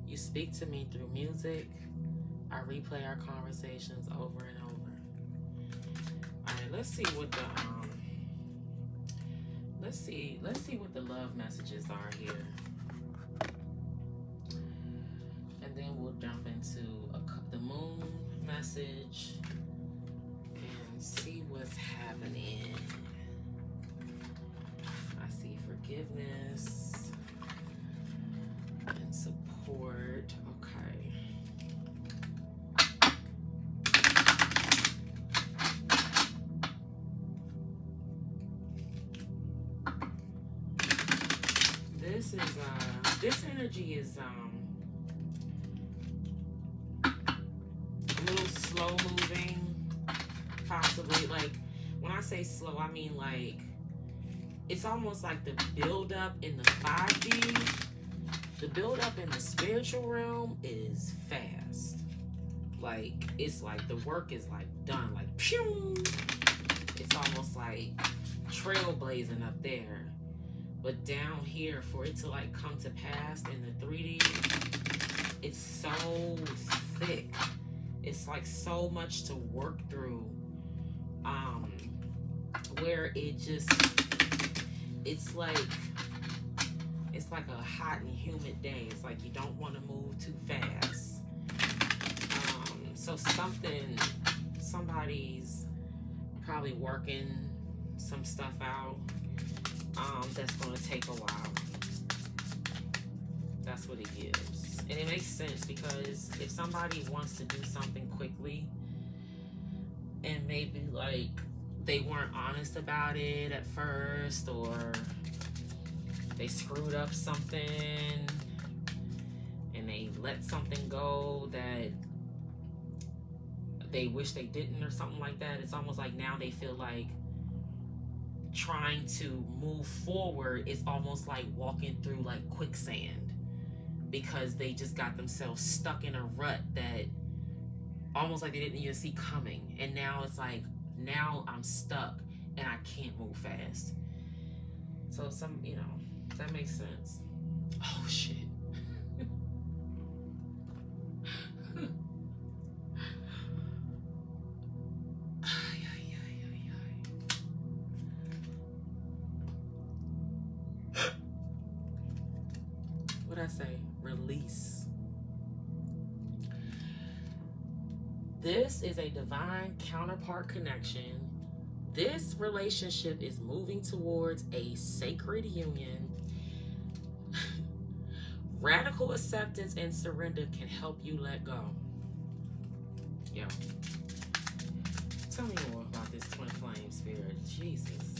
You speak to me through music. I replay our conversations over and over. All right, let's see what the let's see what the love messages are here, and then we'll jump into the moon message and see what's happening. I see forgiveness and support. Okay. This energy is a little slow moving, possibly. Like, when I say slow, I mean like it's almost like the build up in the 5D. The build up in the spiritual realm is fast. Like, it's like the work is like done, like pew. It's almost like trailblazing up there. But down here, for it to like come to pass in the 3D, it's so thick. It's like so much to work through. Where it just, it's like a hot and humid day. It's like you don't want to move too fast. So somebody's probably working some stuff out. That's going to take a while. That's what it gives. And it makes sense, because if somebody wants to do something quickly and maybe like they weren't honest about it at first, or they screwed up something and they let something go that they wish they didn't, or something like that, it's almost like now they feel like trying to move forward is almost like walking through like quicksand, because they just got themselves stuck in a rut that almost like they didn't even see coming. And now it's like, now I'm stuck and I can't move fast. So that makes sense. Oh shit. What I say? Release. This is a divine counterpart connection. This relationship is moving towards a sacred union. Radical acceptance and surrender can help you let go. Yo. Tell me more about this twin flame spirit. Jesus.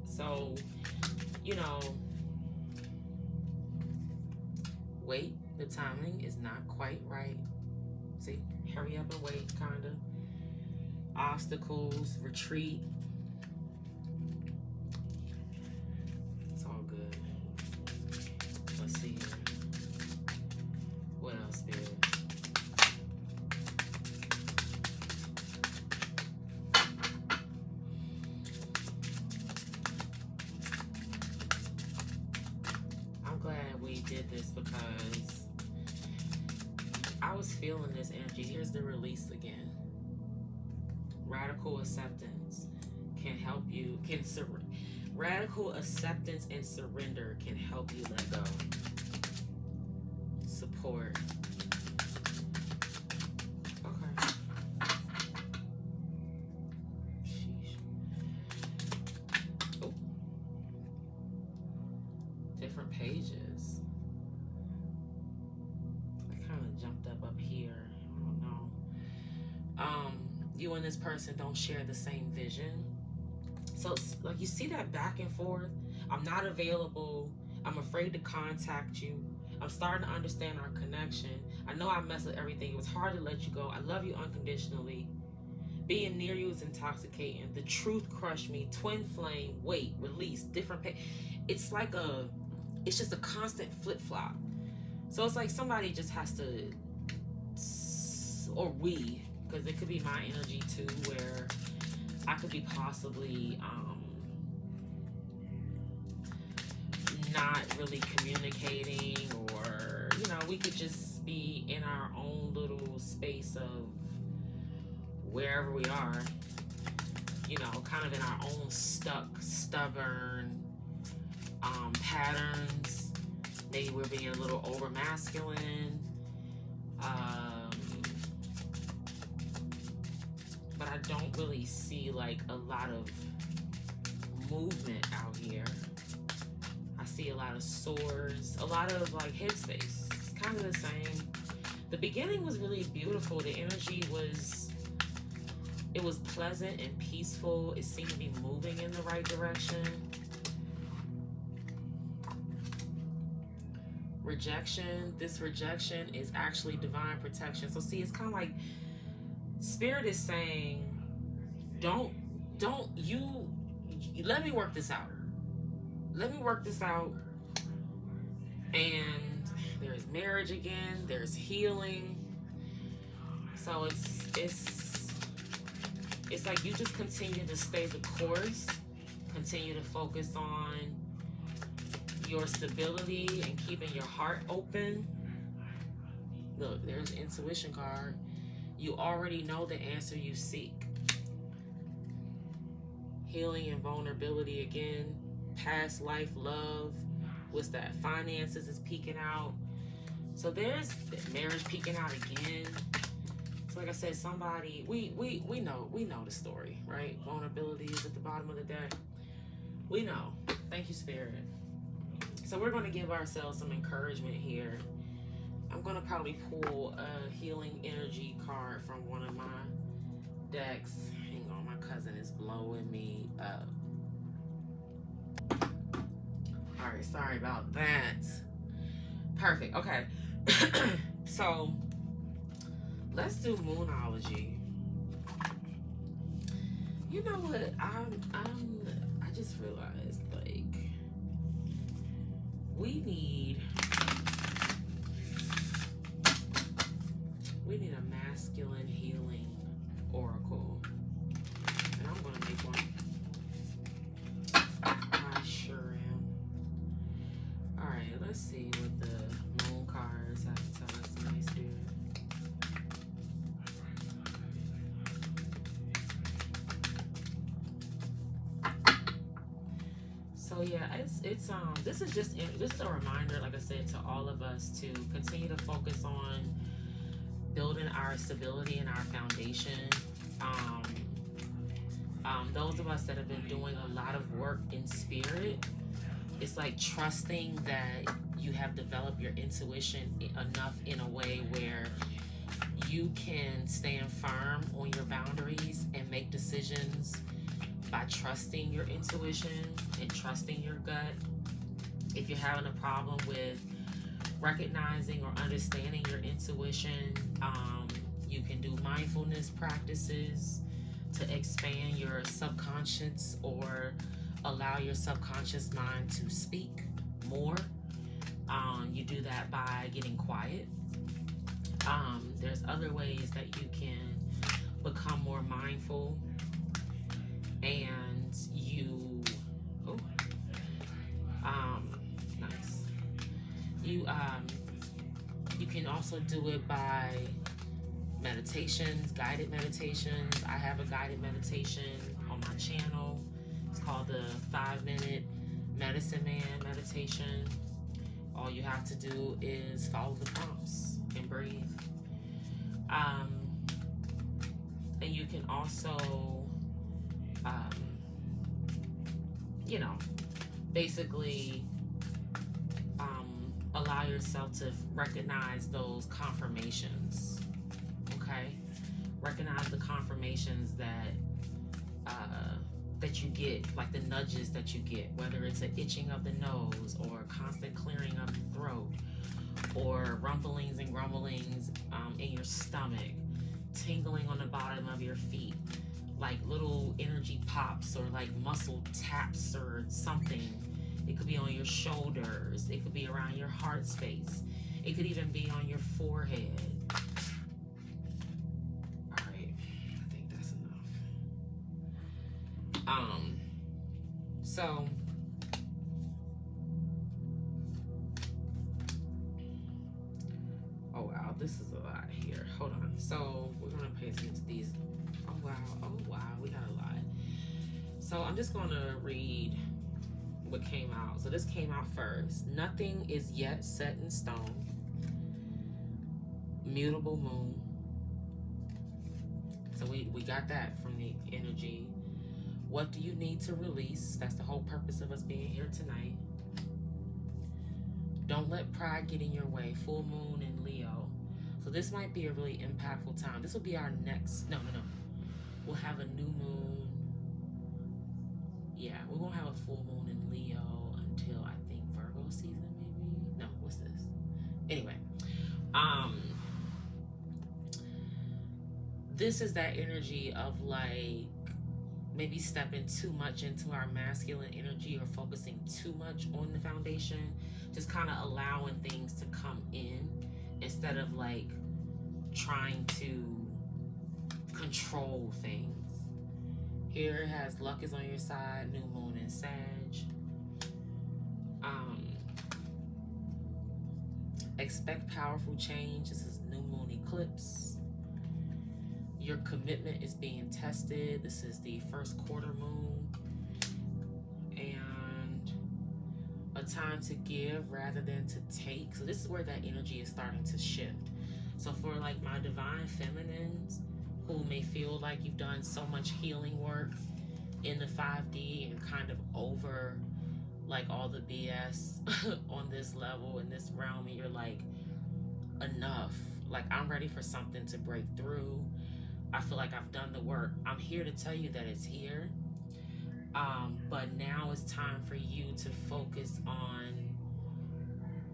So, wait, the timing is not quite right. See, hurry up and wait, kind of. Obstacles, retreat. It's all good. Let's see here. What else, Spirit? I'm glad we did this, because I was feeling this energy. Here's the release again. Radical acceptance can help you. Radical acceptance and surrender can help you let go. Support. Okay. Sheesh. Oh. Different pages. I kind of jumped up here. I don't know. You and this person don't share the same vision. So like, you see that back and forth. I'm not available. I'm afraid to contact you. I'm starting to understand our connection. I know I messed with everything. It was hard to let you go. I love you unconditionally. Being near you is intoxicating. The truth crushed me. Twin flame. Wait. Release. Different it's like it's just a constant flip-flop. So it's like somebody just has to, or we, because it could be my energy too, where I could be possibly not really communicating, or, you know, we could just be in our own little space of wherever we are, you know, kind of in our own stuck, stubborn patterns. Maybe we're being a little over masculine. But I don't really see like a lot of movement out here. I see a lot of swords, a lot of like headspace. It's kind of the same. The beginning was really beautiful. The energy was, it was pleasant and peaceful. It seemed to be moving in the right direction. Rejection. This rejection is actually divine protection. So see, it's kind of like Spirit is saying, don't you let me work this out. Let me work this out. And there's marriage again. There's healing. So it's like you just continue to stay the course. Continue to focus on your stability and keeping your heart open. Look, there's an intuition card. You already know the answer you seek. Healing and vulnerability again. Past life love. What's that? Finances is peeking out. So there's marriage peeking out again. So like I said, somebody, we know the story, right? Vulnerability is at the bottom of the deck. We know. Thank you, Spirit. So we're going to give ourselves some encouragement here. I'm going to probably pull a healing energy card from one of my decks. Hang on, my cousin is blowing me up. All right, sorry about that. Perfect, okay. So let's do Moonology. You know what? I just realized, like, we need a masculine healing oracle. And I'm gonna make one. I sure am. Alright, let's see what the moon cards have to tell us tonight, Spirit. So yeah, it's this is a reminder, like I said, to all of us to continue to focus on building our stability and our foundation. Those of us that have been doing a lot of work in spirit, it's like trusting that you have developed your intuition enough in a way where you can stand firm on your boundaries and make decisions by trusting your intuition and trusting your gut. If you're having a problem with recognizing or understanding your intuition, you can do mindfulness practices to expand your subconscious or allow your subconscious mind to speak more. You do that by getting quiet. There's other ways that you can become more mindful, and nice. You can also do it by meditations, guided meditations. I have a guided meditation on my channel. It's called the 5-minute Medicine Man meditation. All you have to do is follow the prompts and breathe. And you can also, basically allow yourself to recognize those confirmations. Okay, recognize the confirmations that you get, like the nudges that you get, whether it's an itching of the nose or constant clearing of the throat, or rumblings and grumblings in your stomach, tingling on the bottom of your feet, like little energy pops or like muscle taps or something. It could be on your shoulders. It could be around your heart space. It could even be on your forehead. All right, I think that's enough. So this is a lot here. Hold on. So we're gonna pay attention to these. Oh wow, we got a lot. So I'm just gonna read what came out. So this came out first. Nothing is yet set in stone. Mutable moon. So we got that from the energy. What do you need to release? That's the whole purpose of us being here tonight. Don't let pride get in your way. Full moon in Leo. So this might be a really impactful time. This will be our next, no. We'll have a new moon. Yeah, we won't have a full moon in Leo until I think Virgo season maybe. No, what's this? Anyway, this is that energy of like maybe stepping too much into our masculine energy or focusing too much on the foundation, just kind of allowing things to come in instead of like trying to control things. Here it has luck is on your side, new moon in Sag. Expect powerful change. This is new moon eclipse. Your commitment is being tested. This is the first quarter moon. And a time to give rather than to take. So this is where that energy is starting to shift. So for like my divine feminines who may feel like you've done so much healing work in the 5D and kind of over like all the BS on this level, in this realm, and you're like, enough. Like, I'm ready for something to break through. I feel like I've done the work. I'm here to tell you that it's here. But now it's time for you to focus on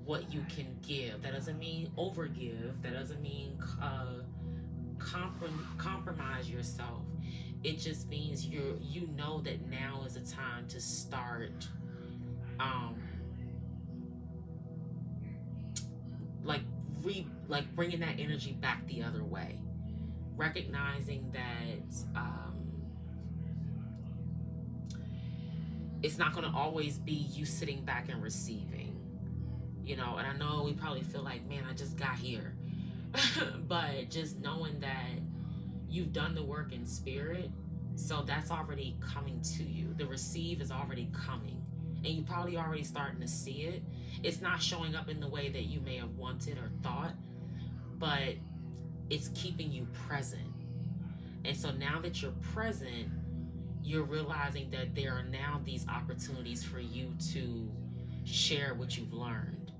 what you can give. That doesn't mean overgive. That doesn't mean compromise yourself. It just means you know that now is a time to start like bringing that energy back the other way, recognizing that it's not going to always be you sitting back and receiving, you know. And I know we probably feel like, man, I just got here. But just knowing that you've done the work in spirit, so that's already coming to you. The receive is already coming, and you probably already starting to see it. It's not showing up in the way that you may have wanted or thought, but it's keeping you present. And so now that you're present, you're realizing that there are now these opportunities for you to share what you've learned,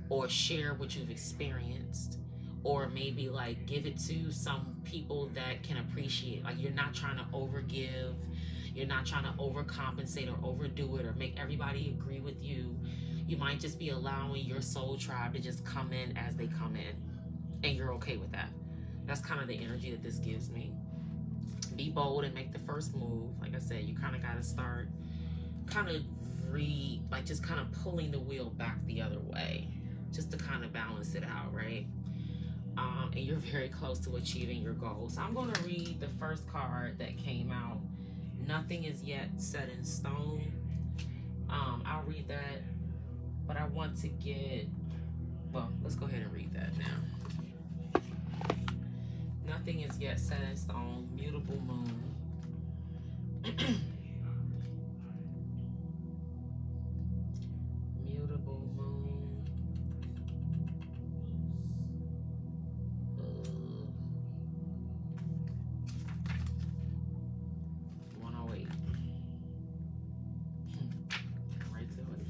or share what you've experienced, or maybe like give it to some people that can appreciate. Like, you're not trying to overgive, you're not trying to overcompensate or overdo it or make everybody agree with you. You might just be allowing your soul tribe to just come in as they come in, and you're okay with that. That's kind of the energy that this gives me. Be bold and make the first move. Like I said, you kind of got to start kind of just kind of pulling the wheel back the other way, just to kind of balance it out, right? And you're very close to achieving your goals. So I'm going to read the first card that came out. Nothing is yet set in stone. I'll read that, but I want to let's go ahead and read that now. Nothing is yet set in stone. Mutable moon. Mutable moon. 108. Right to it.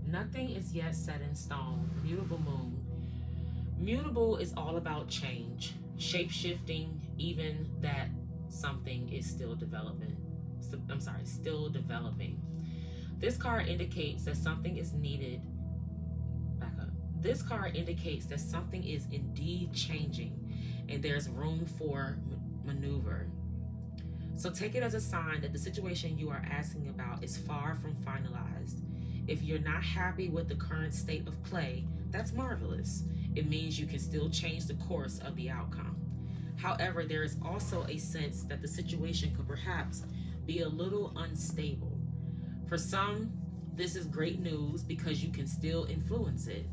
Nothing is yet set in stone. Mutable moon. Mutable is all about change, shape-shifting, even that something is still developing. Still developing. This card indicates that something is needed. Back up. This card indicates that something is indeed changing, and there's room for maneuver. So take it as a sign that the situation you are asking about is far from finalized. If you're not happy with the current state of play, that's marvelous. It means you can still change the course of the outcome. However, there is also a sense that the situation could perhaps be a little unstable. For some, this is great news because you can still influence it.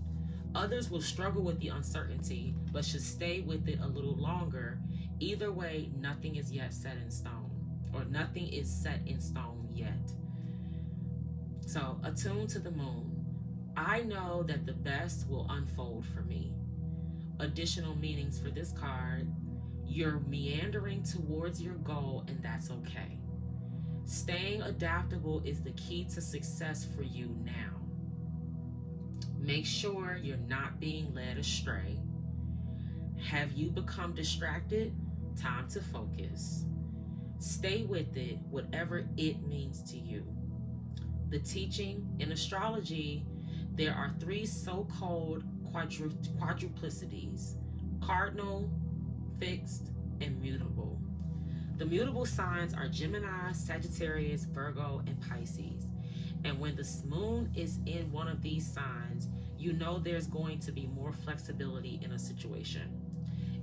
Others will struggle with the uncertainty, but should stay with it a little longer. Either way, nothing is yet set in stone, or nothing is set in stone yet. So, attune to the moon. I know that the best will unfold for me. Additional meanings for this card: you're meandering towards your goal, and that's okay. Staying adaptable is the key to success for you now. Make sure you're not being led astray. Have you become distracted? Time to focus. Stay with it, whatever it means to you. The teaching in astrology, there are 3 so-called quadruplicities: cardinal, fixed, and mutable. The mutable signs are Gemini, Sagittarius, Virgo, and Pisces. And when the moon is in one of these signs, you know there's going to be more flexibility in a situation.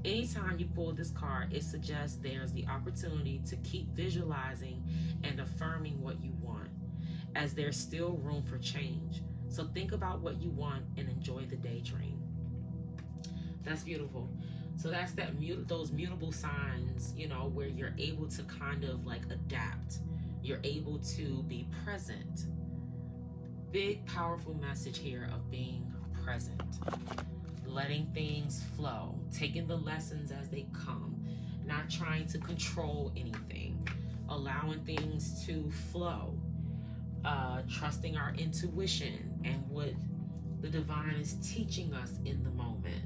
Anytime you pull this card, it suggests there's the opportunity to keep visualizing and affirming what you want, as there's still room for change. So think about what you want and enjoy the daydream. That's beautiful. So that's those mutable signs, you know, where you're able to kind of like adapt. You're able to be present. Big, powerful message here of being present. Letting things flow. Taking the lessons as they come. Not trying to control anything. Allowing things to flow. Trusting our intuition and what the divine is teaching us in the moment.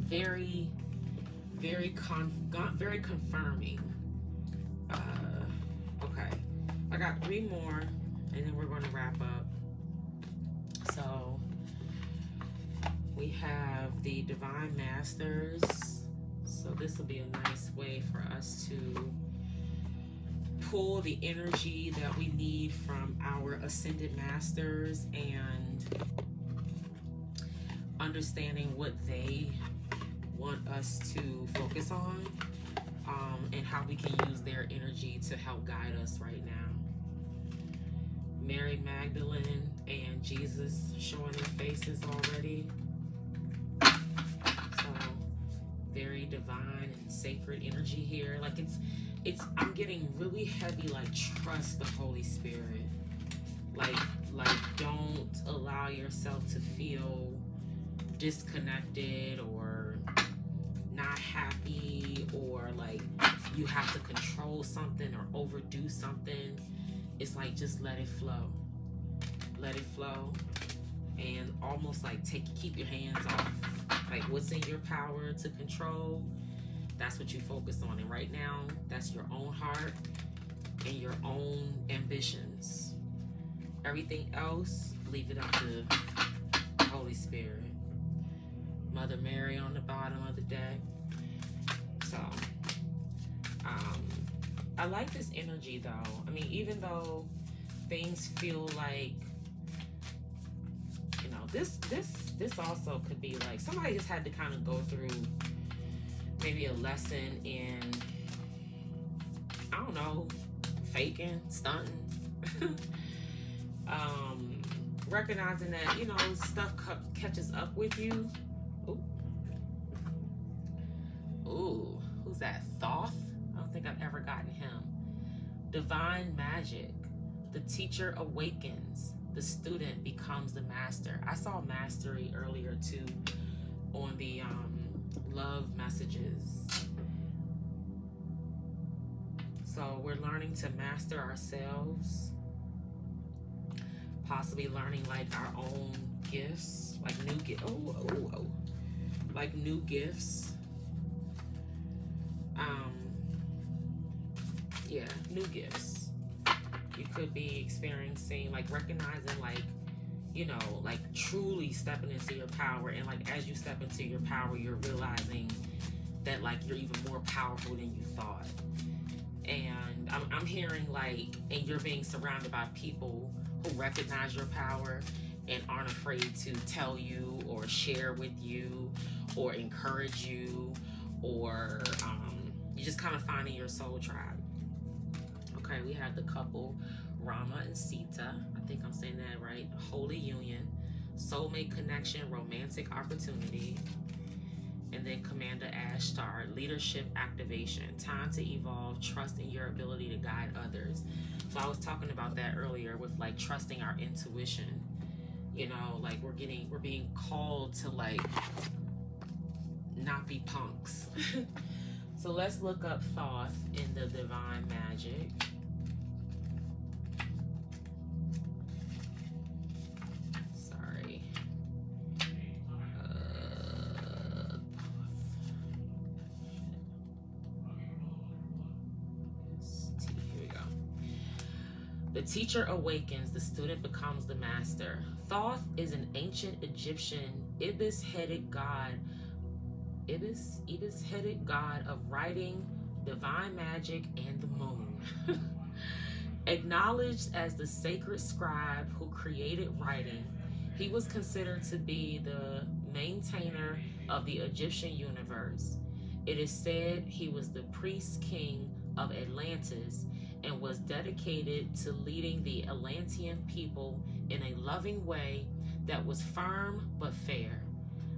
Very, very confirming. Okay, I got 3 more, and then we're going to wrap up. So we have the Divine Masters. So this will be a nice way for us to pull the energy that we need from our Ascended Masters and understanding what they want us to focus on, and how we can use their energy to help guide us right now. Mary Magdalene and Jesus showing their faces already. So very divine and sacred energy here. Like I'm getting really heavy, like trust the Holy Spirit. Like don't allow yourself to feel disconnected or not happy, or like you have to control something or overdo something. It's like, just let it flow. Let it flow, and almost like keep your hands off. Like what's in your power to control, that's what you focus on. And right now, that's your own heart and your own ambitions. Everything else, leave it up to the Holy Spirit. Mother Mary on the bottom of the deck. So, I like this energy though. I mean, even though things feel like, you know, this also could be like somebody just had to kind of go through maybe a lesson in, I don't know, faking, stunting. Recognizing that, you know, stuff catches up with you. Ooh, who's that? Thoth? I don't think I've ever gotten him. Divine magic. The teacher awakens. The student becomes the master. I saw mastery earlier too on the love messages. So we're learning to master ourselves. Possibly learning like our own gifts, like new like new gifts. Yeah, new gifts. You could be experiencing, like recognizing, like, you know, like truly stepping into your power. And like as you step into your power, you're realizing that like you're even more powerful than you thought. And I'm hearing like, and you're being surrounded by people who recognize your power and aren't afraid to tell you or share with you or encourage you, or you're just kind of finding your soul tribe. Okay, we have the couple Rama and Sita. I think I'm saying that right. Holy union. soulmate connection, romantic opportunity. And then Commander Ashtar, leadership activation, time to evolve, trust in your ability to guide others. So I was talking about that earlier with like trusting our intuition. You know, like we're being called to like not be punks. So let's look up Thoth in the Divine Magic. Sorry. Here we go. The teacher awakens, the student becomes the master. Thoth is an ancient Egyptian ibis-headed god of writing, divine magic, and the moon. Acknowledged as the sacred scribe who created writing, he was considered to be the maintainer of the Egyptian universe. It is said he was the priest king of Atlantis and was dedicated to leading the Atlantean people in a loving way that was firm but fair.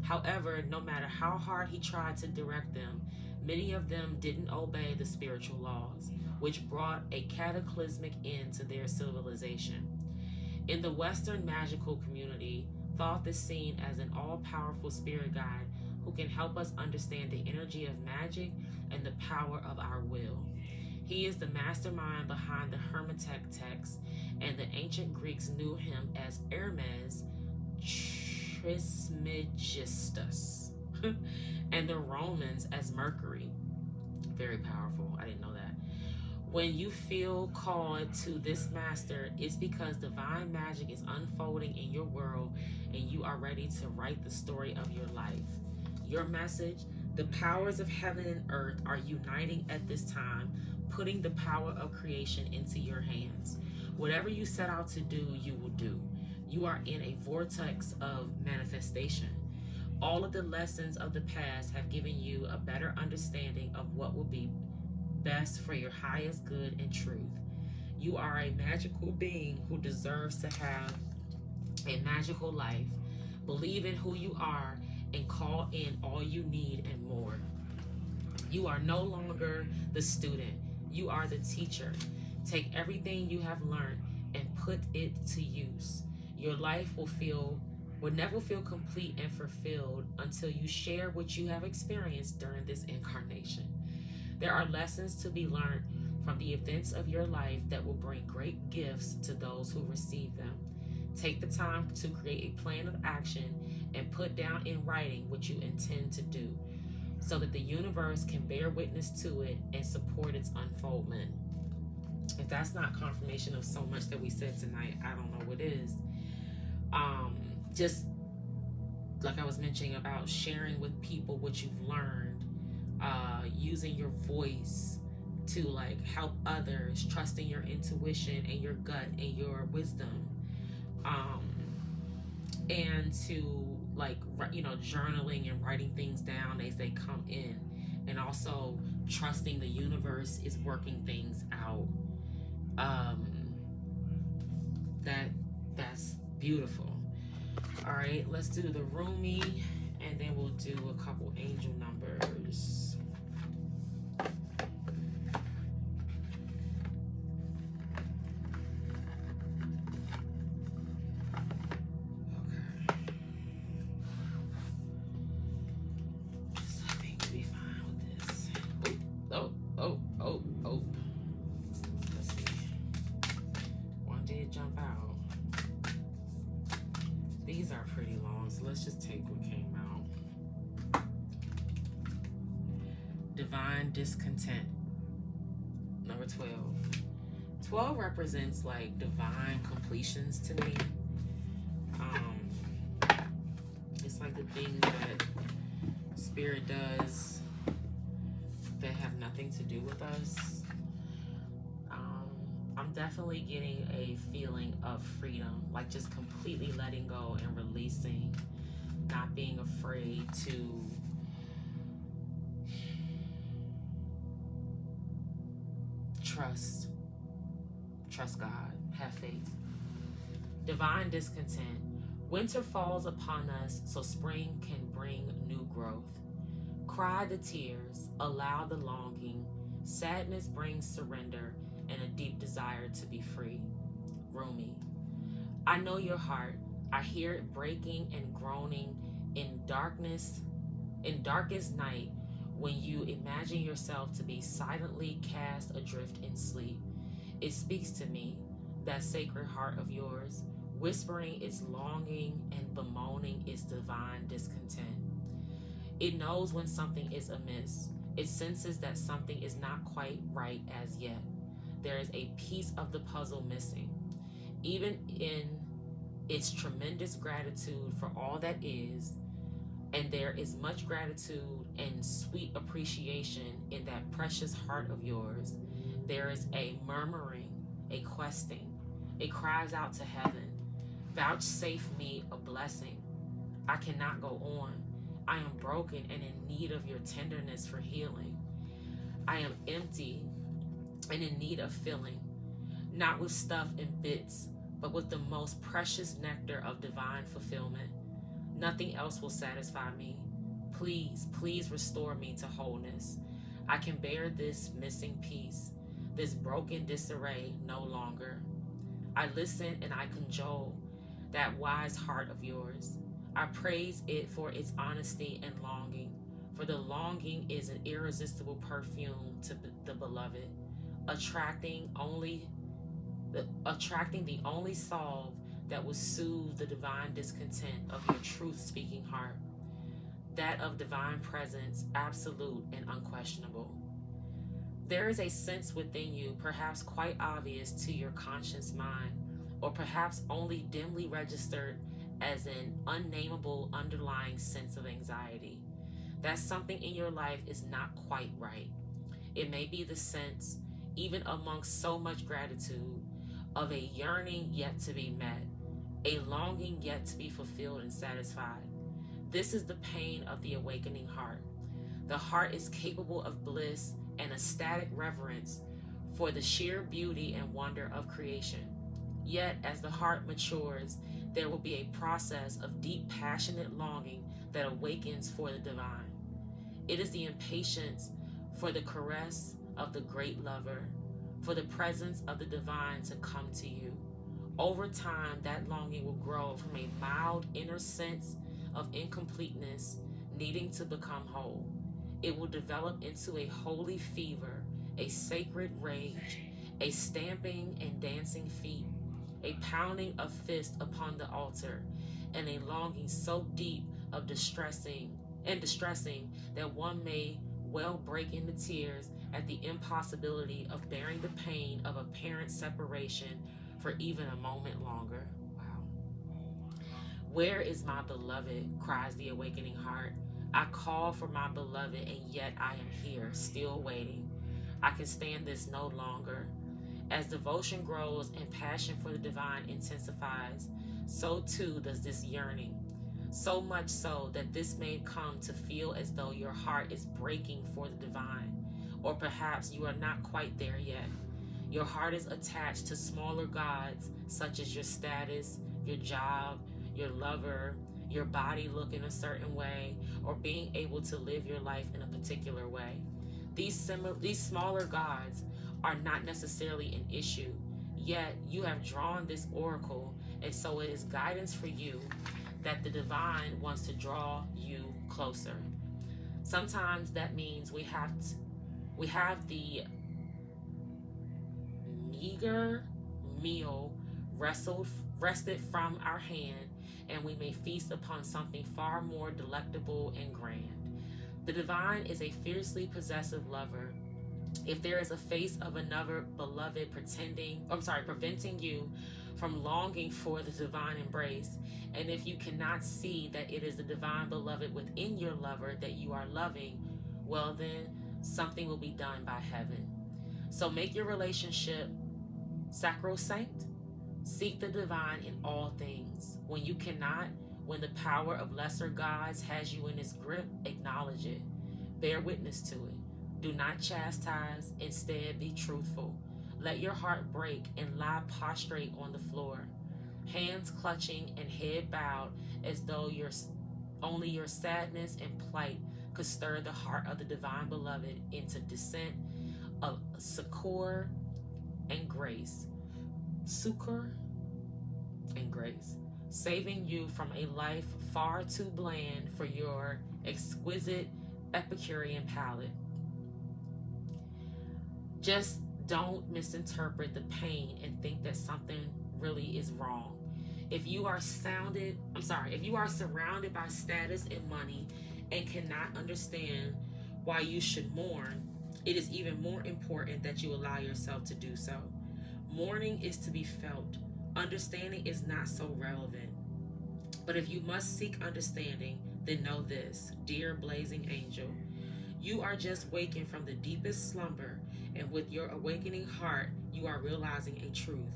However, no matter how hard he tried to direct them, many of them didn't obey the spiritual laws, which brought a cataclysmic end to their civilization. In the Western magical community, Thoth is seen as an all-powerful spirit guide who can help us understand the energy of magic and the power of our will. He is the mastermind behind the Hermetic text, and the ancient Greeks knew him as Hermes Trismegistus, and the Romans as Mercury. Very powerful. I didn't know that. When you feel called to this master, it's because divine magic is unfolding in your world and you are ready to write the story of your life. Your message: the powers of heaven and earth are uniting at this time, putting the power of creation into your hands. Whatever you set out to do, you will do. You are in a vortex of manifestation. All of the lessons of the past have given you a better understanding of what will be best for your highest good and truth. You are a magical being who deserves to have a magical life. Believe in who you are and call in all you need and more. You are no longer the student. You are the teacher. Take everything you have learned and put it to use. Your life will never feel complete and fulfilled until you share what you have experienced during this incarnation. There are lessons to be learned from the events of your life that will bring great gifts to those who receive them. Take the time to create a plan of action and put down in writing what you intend to do, so that the universe can bear witness to it and support its unfoldment. If that's not confirmation of so much that we said tonight, I don't know what is. Just like I was mentioning about sharing with people what you've learned, using your voice to like help others, trusting your intuition and your gut and your wisdom, and to like, you know, journaling and writing things down as they come in, and also trusting the universe is working things out. That's beautiful. All right, let's do the Rumi, and then we'll do a couple angel numbers. These are pretty long, so let's just take what came out. Divine discontent, number 12. 12 represents like divine completions to me. It's like the things that Spirit does that have nothing to do with us. I'm definitely getting a feeling of freedom, like just completely letting go and releasing, not being afraid to trust God, have faith. Divine discontent Winter falls upon us so spring can bring new growth. Cry the tears, allow the longing. Sadness brings surrender and a deep desire to be free. Rumi. I know your heart. I hear it breaking and groaning in darkest night, when you imagine yourself to be silently cast adrift in sleep. It speaks to me, that sacred heart of yours, whispering its longing and bemoaning its divine discontent. It knows when something is amiss. It senses that something is not quite right as yet. There is a piece of the puzzle missing. Even in its tremendous gratitude for all that is, and there is much gratitude and sweet appreciation in that precious heart of yours, there is a murmuring, a questing. It cries out to heaven, vouchsafe me a blessing. I cannot go on. I am broken and in need of your tenderness for healing. I am empty and in need of filling, not with stuff and bits, but with the most precious nectar of divine fulfillment. Nothing else will satisfy me. Please, please restore me to wholeness. I can bear this missing piece, this broken disarray no longer. I listen and I cajole that wise heart of yours. I praise it for its honesty and longing, for the longing is an irresistible perfume to the beloved, attracting the only salve that will soothe the divine discontent of your truth-speaking heart, that of divine presence, absolute and unquestionable. There is a sense within you, perhaps quite obvious to your conscious mind, or perhaps only dimly registered as an unnameable underlying sense of anxiety, that something in your life is not quite right. It may be the sense, even amongst so much gratitude, of a yearning yet to be met, a longing yet to be fulfilled and satisfied. This is the pain of the awakening heart. The heart is capable of bliss and ecstatic reverence for the sheer beauty and wonder of creation. Yet, as the heart matures, there will be a process of deep, passionate longing that awakens for the divine. It is the impatience for the caress of the great lover, for the presence of the divine to come to you. Over time, that longing will grow from a mild inner sense of incompleteness, needing to become whole. It will develop into a holy fever, a sacred rage, a stamping and dancing feet, a pounding of fist upon the altar, and a longing so deep of distressing that one may well break into tears at the impossibility of bearing the pain of a parent separation for even a moment longer. Wow. Where is my beloved? Cries the awakening heart. I call for my beloved, and yet I am here, still waiting. I can stand this no longer. As devotion grows and passion for the divine intensifies, so too does this yearning. So much so that this may come to feel as though your heart is breaking for the divine, or perhaps you are not quite there yet. Your heart is attached to smaller gods, such as your status, your job, your lover, your body looking a certain way, or being able to live your life in a particular way. These smaller gods are not necessarily an issue, yet you have drawn this oracle, and so it is guidance for you that the divine wants to draw you closer. Sometimes that means we have the meager meal wrested from our hand, and we may feast upon something far more delectable and grand. The divine is a fiercely possessive lover. If there is a face of another beloved preventing you from longing for the divine embrace, and if you cannot see that it is the divine beloved within your lover that you are loving, well then, something will be done by heaven. So make your relationship sacrosanct. Seek the divine in all things. When you cannot, when the power of lesser gods has you in its grip, acknowledge it. Bear witness to it. Do not chastise, instead be truthful. Let your heart break and lie prostrate on the floor. hands clutching and head bowed, as though only your sadness and plight could stir the heart of the divine beloved into descent of succor and grace. Succor and grace, saving you from a life far too bland for your exquisite Epicurean palate. Just don't misinterpret the pain and think that something really is wrong. If you are surrounded by status and money and cannot understand why you should mourn, it is even more important that you allow yourself to do so. Mourning is to be felt. Understanding is not so relevant. But if you must seek understanding, then know this, dear blazing angel, you are just waking from the deepest slumber, and with your awakening heart, you are realizing a truth.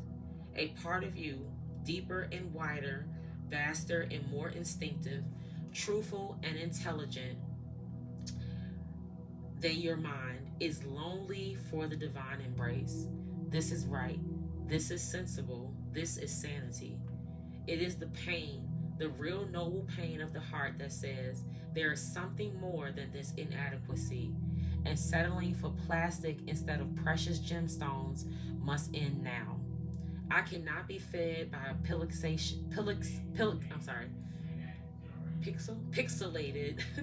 A part of you, deeper and wider, vaster and more instinctive, truthful and intelligent than your mind, is lonely for the divine embrace. This is right. This is sensible. This is sanity. It is the pain, the real noble pain of the heart that says there is something more than this inadequacy, and settling for plastic instead of precious gemstones must end now. I cannot be fed by a pixelated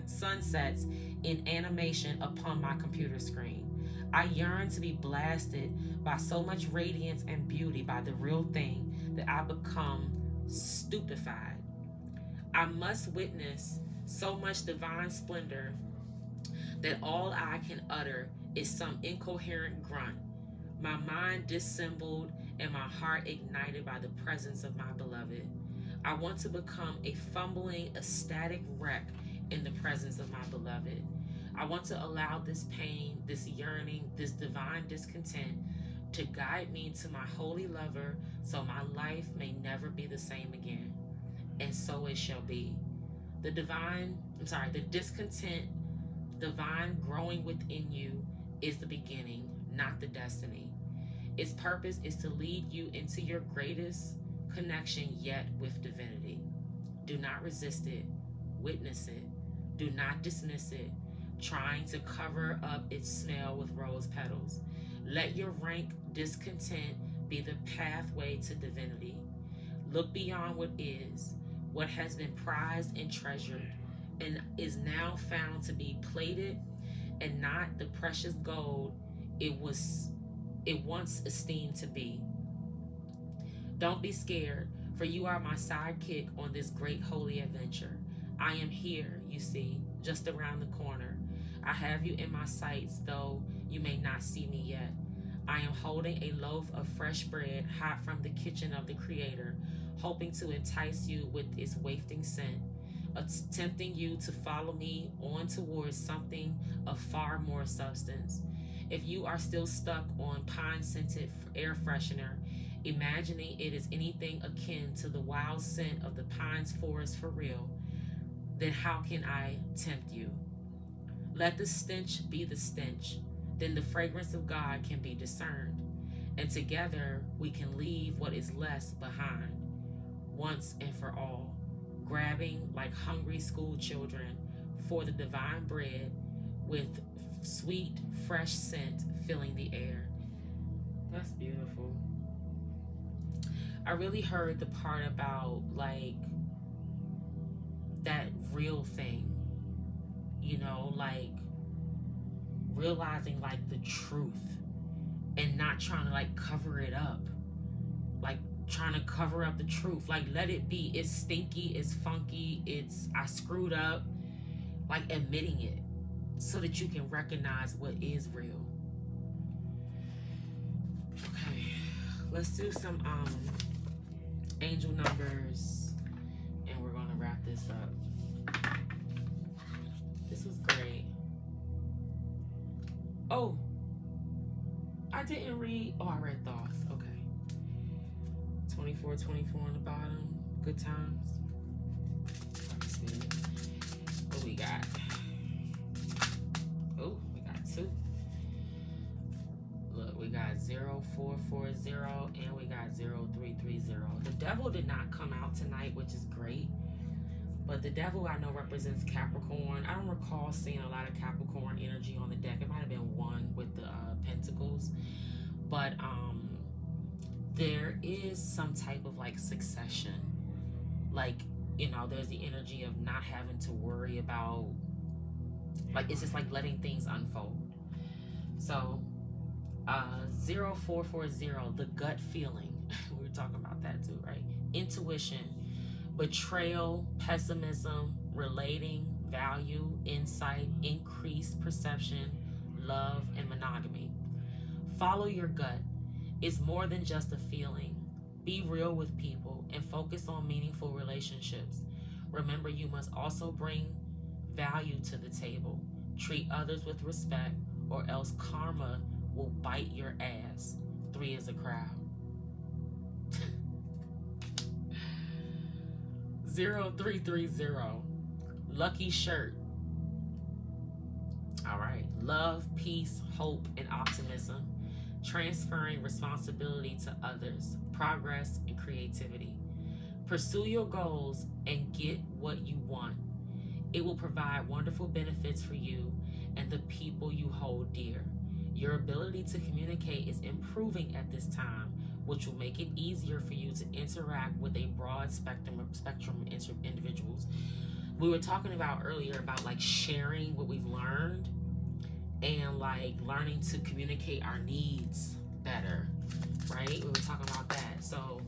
sunsets in animation upon my computer screen. I yearn to be blasted by so much radiance and beauty by the real thing that I become stupefied. I must witness so much divine splendor that all I can utter is some incoherent grunt, my mind dissembled and my heart ignited by the presence of my beloved. I want to become a fumbling, ecstatic wreck in the presence of my beloved. I want to allow this pain, this yearning, this divine discontent to guide me to my holy lover, so my life may never be the same again. And so it shall be. The discontent, divine growing within you is the beginning, not the destiny. Its purpose is to lead you into your greatest connection yet with divinity. Do not resist it. Witness it. Do not dismiss it, trying to cover up its smell with rose petals. Let your rank discontent be the pathway to divinity. Look beyond what is, what has been prized and treasured, and is now found to be plated and not the precious gold it once esteemed to be. Don't be scared, for you are my sidekick on this great holy adventure. I am here, you see, just around the corner. I have you in my sights, though you may not see me yet. I am holding a loaf of fresh bread hot from the kitchen of the Creator, hoping to entice you with its wafting scent, tempting you to follow me on towards something of far more substance. If you are still stuck on pine-scented air freshener, imagining it is anything akin to the wild scent of the pines forest for real, then how can I tempt you? Let the stench be the stench, then the fragrance of God can be discerned, and together we can leave what is less behind, once and for all, grabbing like hungry school children for the divine bread with sweet, fresh scent filling the air. That's beautiful. I really heard the part about like that real thing, you know, like realizing like the truth and not trying to like cover it up, like trying to cover up the truth. Like, let it be. It's stinky, it's funky, I screwed up. Like, admitting it so that you can recognize what is real. Okay, let's do some angel numbers and we're gonna wrap this up. This was great. Oh, I didn't read. Oh, I read thoughts. Okay. 24 on the bottom. Good times. What we got? Oh, we got 2. Look, we got 0, 0440, and we got 0330. The devil did not come out tonight, which is great. But the devil I know represents Capricorn. I don't recall seeing a lot of Capricorn energy on the deck. It might have been one with the pentacles. But there is some type of like succession. Like, you know, there's the energy of not having to worry about, like, it's just like letting things unfold. So 0440, the gut feeling. We were talking about that too, right? Intuition, betrayal, pessimism, relating, value, insight, increased perception, love, and monogamy. Follow your gut. It's more than just a feeling. Be real with people and focus on meaningful relationships. Remember, you must also bring value to the table. Treat others with respect, or else karma will bite your ass. 3 is a crowd. 0330, lucky shirt. All right. Love, peace, hope, and optimism. Transferring responsibility to others. Progress and creativity. Pursue your goals and get what you want. It will provide wonderful benefits for you and the people you hold dear. Your ability to communicate is improving at this time, which will make it easier for you to interact with a broad spectrum of individuals. We were talking about earlier about like sharing what we've learned and like learning to communicate our needs better, right? We were talking about that. So, all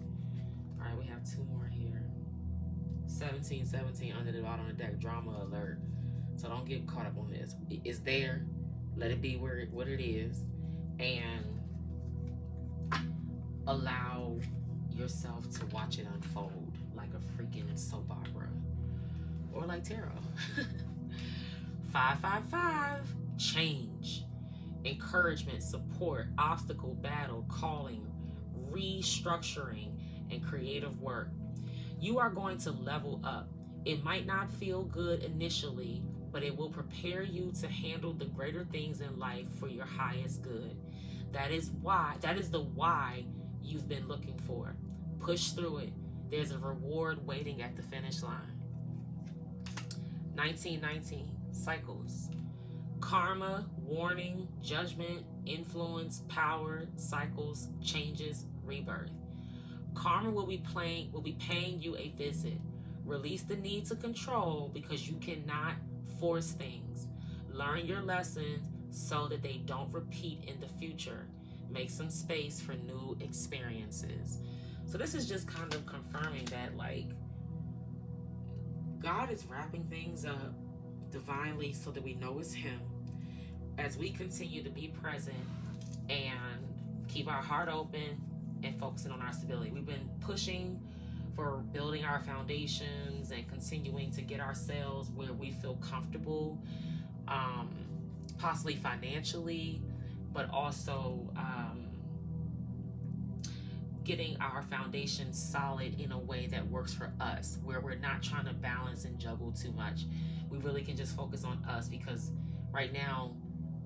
right, we have 2 more here. 1717 under the bottom of the deck, drama alert. So don't get caught up on this. It's there. Let it be what it is, and allow yourself to watch it unfold like a freaking soap opera or like tarot. 555, change, encouragement, support, obstacle, battle, calling, restructuring, and creative work. You are going to level up. It might not feel good initially, but it will prepare you to handle the greater things in life for your highest good. That is the why you've been looking for. Push through it. There's a reward waiting at the finish line. 1919, cycles. Karma, warning, judgment, influence, power, cycles, changes, rebirth. Karma will be paying you a visit. Release the need to control because you cannot force things. Learn your lessons so that they don't repeat in the future. Make some space for new experiences. So this is just kind of confirming that, like, God is wrapping things up divinely so that we know it's Him. As we continue to be present and keep our heart open and focusing on our stability. We've been pushing for building our foundations and continuing to get ourselves where we feel comfortable, possibly financially, but also getting our foundation solid in a way that works for us, where we're not trying to balance and juggle too much. We really can just focus on us, because right now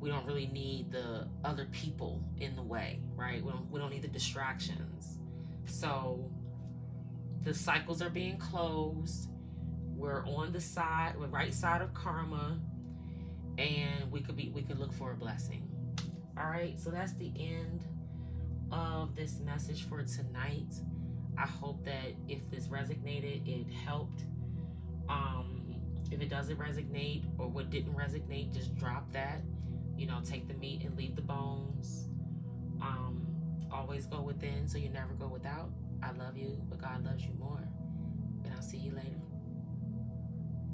we don't really need the other people in the way, right? We don't need the distractions. So the cycles are being closed. We're on the right side of karma, and we could look for a blessing. All right, so that's the end of this message for tonight. I hope that if this resonated, it helped. If it doesn't resonate, or what didn't resonate, just drop that. You know, take the meat and leave the bones. Always go within so you never go without. I love you, but God loves you more. And I'll see you later.